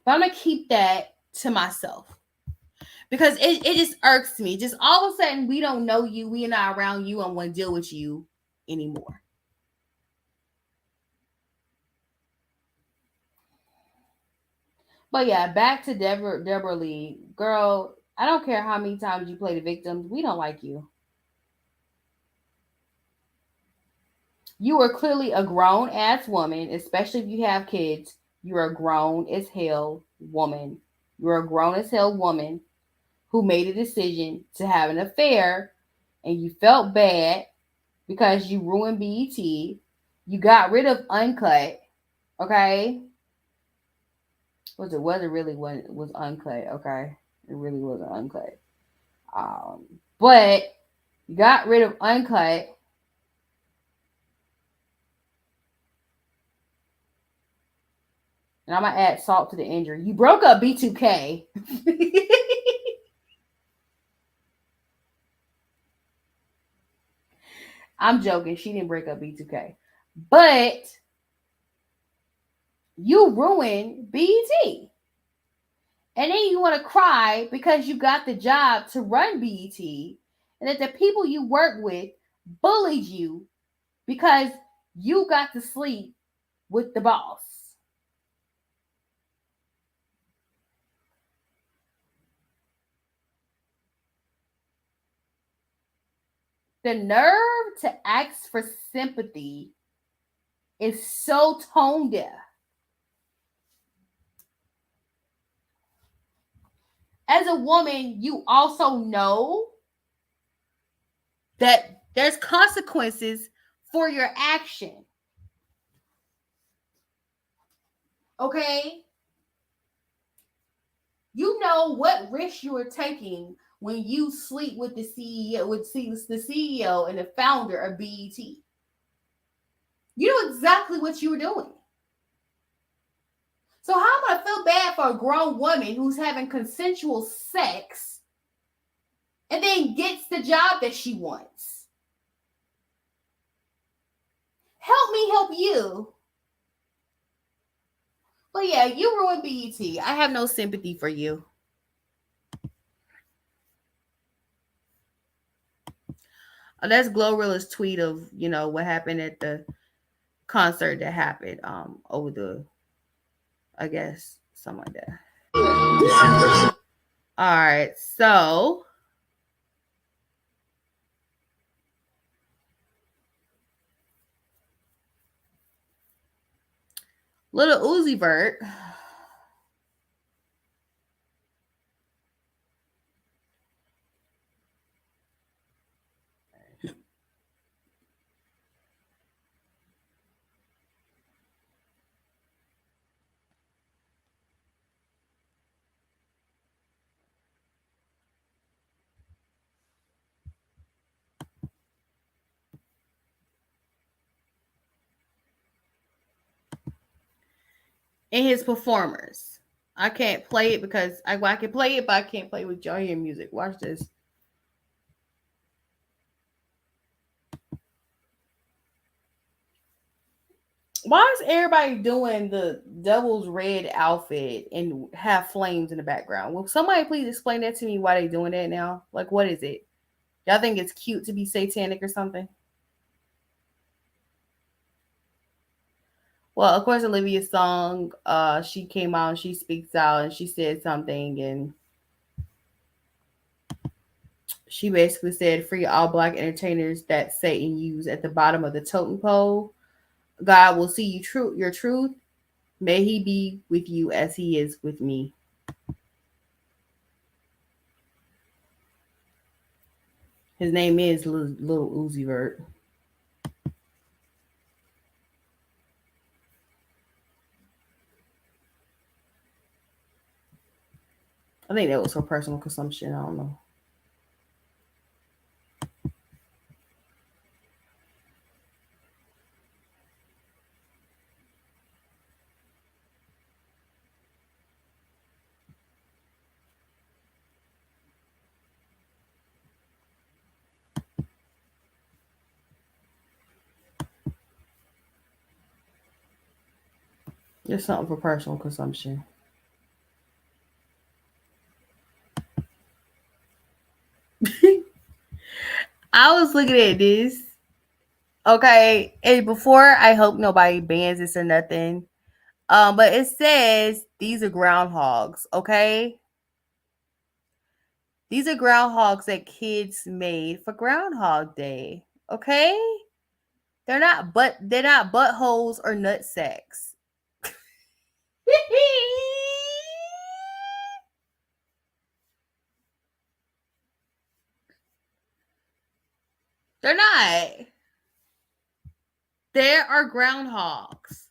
But I'm going to keep that to myself. Because it just irks me. Just all of a sudden, we don't know you. We are not around you. I don't want to deal with you anymore. But yeah, back to Deborah Lee. Girl, I don't care how many times you play the victims. We don't like you. You are clearly a grown-ass woman, especially if you have kids. You're a grown-as-hell woman. You're a grown-as-hell woman who made a decision to have an affair, and you felt bad because you ruined BET. You got rid of Uncut, okay? Was uncut, okay? It really wasn't uncut. But you got rid of Uncut. And I'm going to add salt to the injury. You broke up B2K. I'm joking. She didn't break up B2K. But you ruined BET. And then you want to cry because you got the job to run BET and that the people you work with bullied you because you got to sleep with the boss. The nerve to ask for sympathy is so tone deaf. As a woman, you also know that there's consequences for your action. Okay? You know what risk you are taking when you sleep with the CEO and the founder of BET. You know exactly what you were doing. So how am I gonna feel bad for a grown woman who's having consensual sex and then gets the job that she wants? Help me help you. But yeah, you ruined BET. I have no sympathy for you. That's Glorilla's tweet of, what happened at the concert that happened over the, I guess, something like that. All right, so Little Uzi Vert and his performers. I can't play it because I can play it, but I can't play with y'all hear music. Watch this. Why is everybody doing the devil's red outfit and have flames in the background? Will somebody please explain that to me why they doing that now? Like, what is it? Y'all think it's cute to be satanic or something? Well, of course, Olivia's song, she came out and she speaks out and she said something, and she basically said, free all black entertainers that Satan used at the bottom of the totem pole. God will see your truth. May he be with you as he is with me. His name is Little Uzi Vert. I think that was for personal consumption. I don't know. Just something for personal consumption. I was looking at this. Okay. And before, I hope nobody bans this or nothing. But it says these are groundhogs, okay? These are groundhogs that kids made for Groundhog Day, okay? They're not buttholes or nut sacks. They're not. There are groundhogs.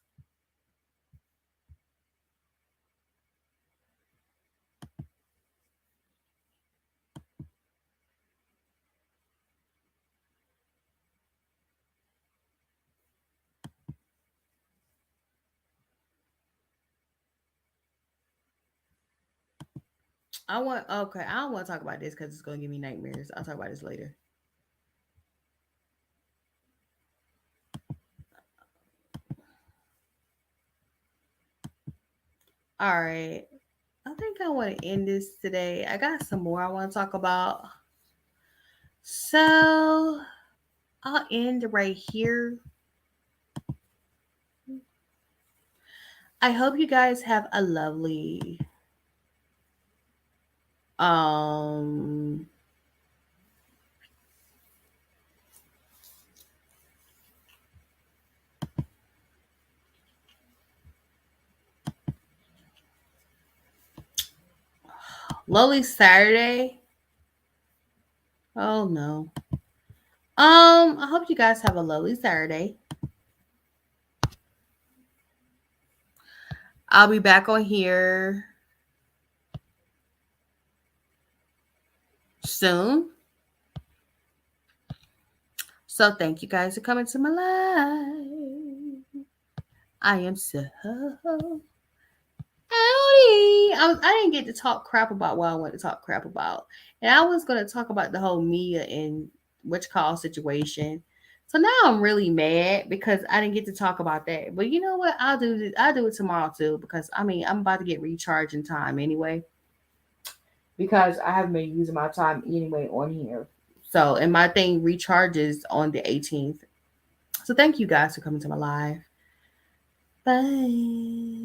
I don't want to talk about this because it's going to give me nightmares. I'll talk about this later. All right. I think I want to end this today. I got some more I want to talk about. So I'll end right here. I hope you guys have a lovely lovely Saturday. Oh no. I hope you guys have a lovely Saturday. I'll be back on here soon. So thank you guys for coming to my life. I am so howdy. I didn't get to talk crap about what I want to talk crap about. And I was going to talk about the whole Mia and which call situation. So now I'm really mad because I didn't get to talk about that. But you know what? I'll do it tomorrow too, because I mean, I'm about to get recharged in time anyway. Because I haven't been using my time anyway on here. So, and my thing recharges on the 18th. So thank you guys for coming to my live. Bye.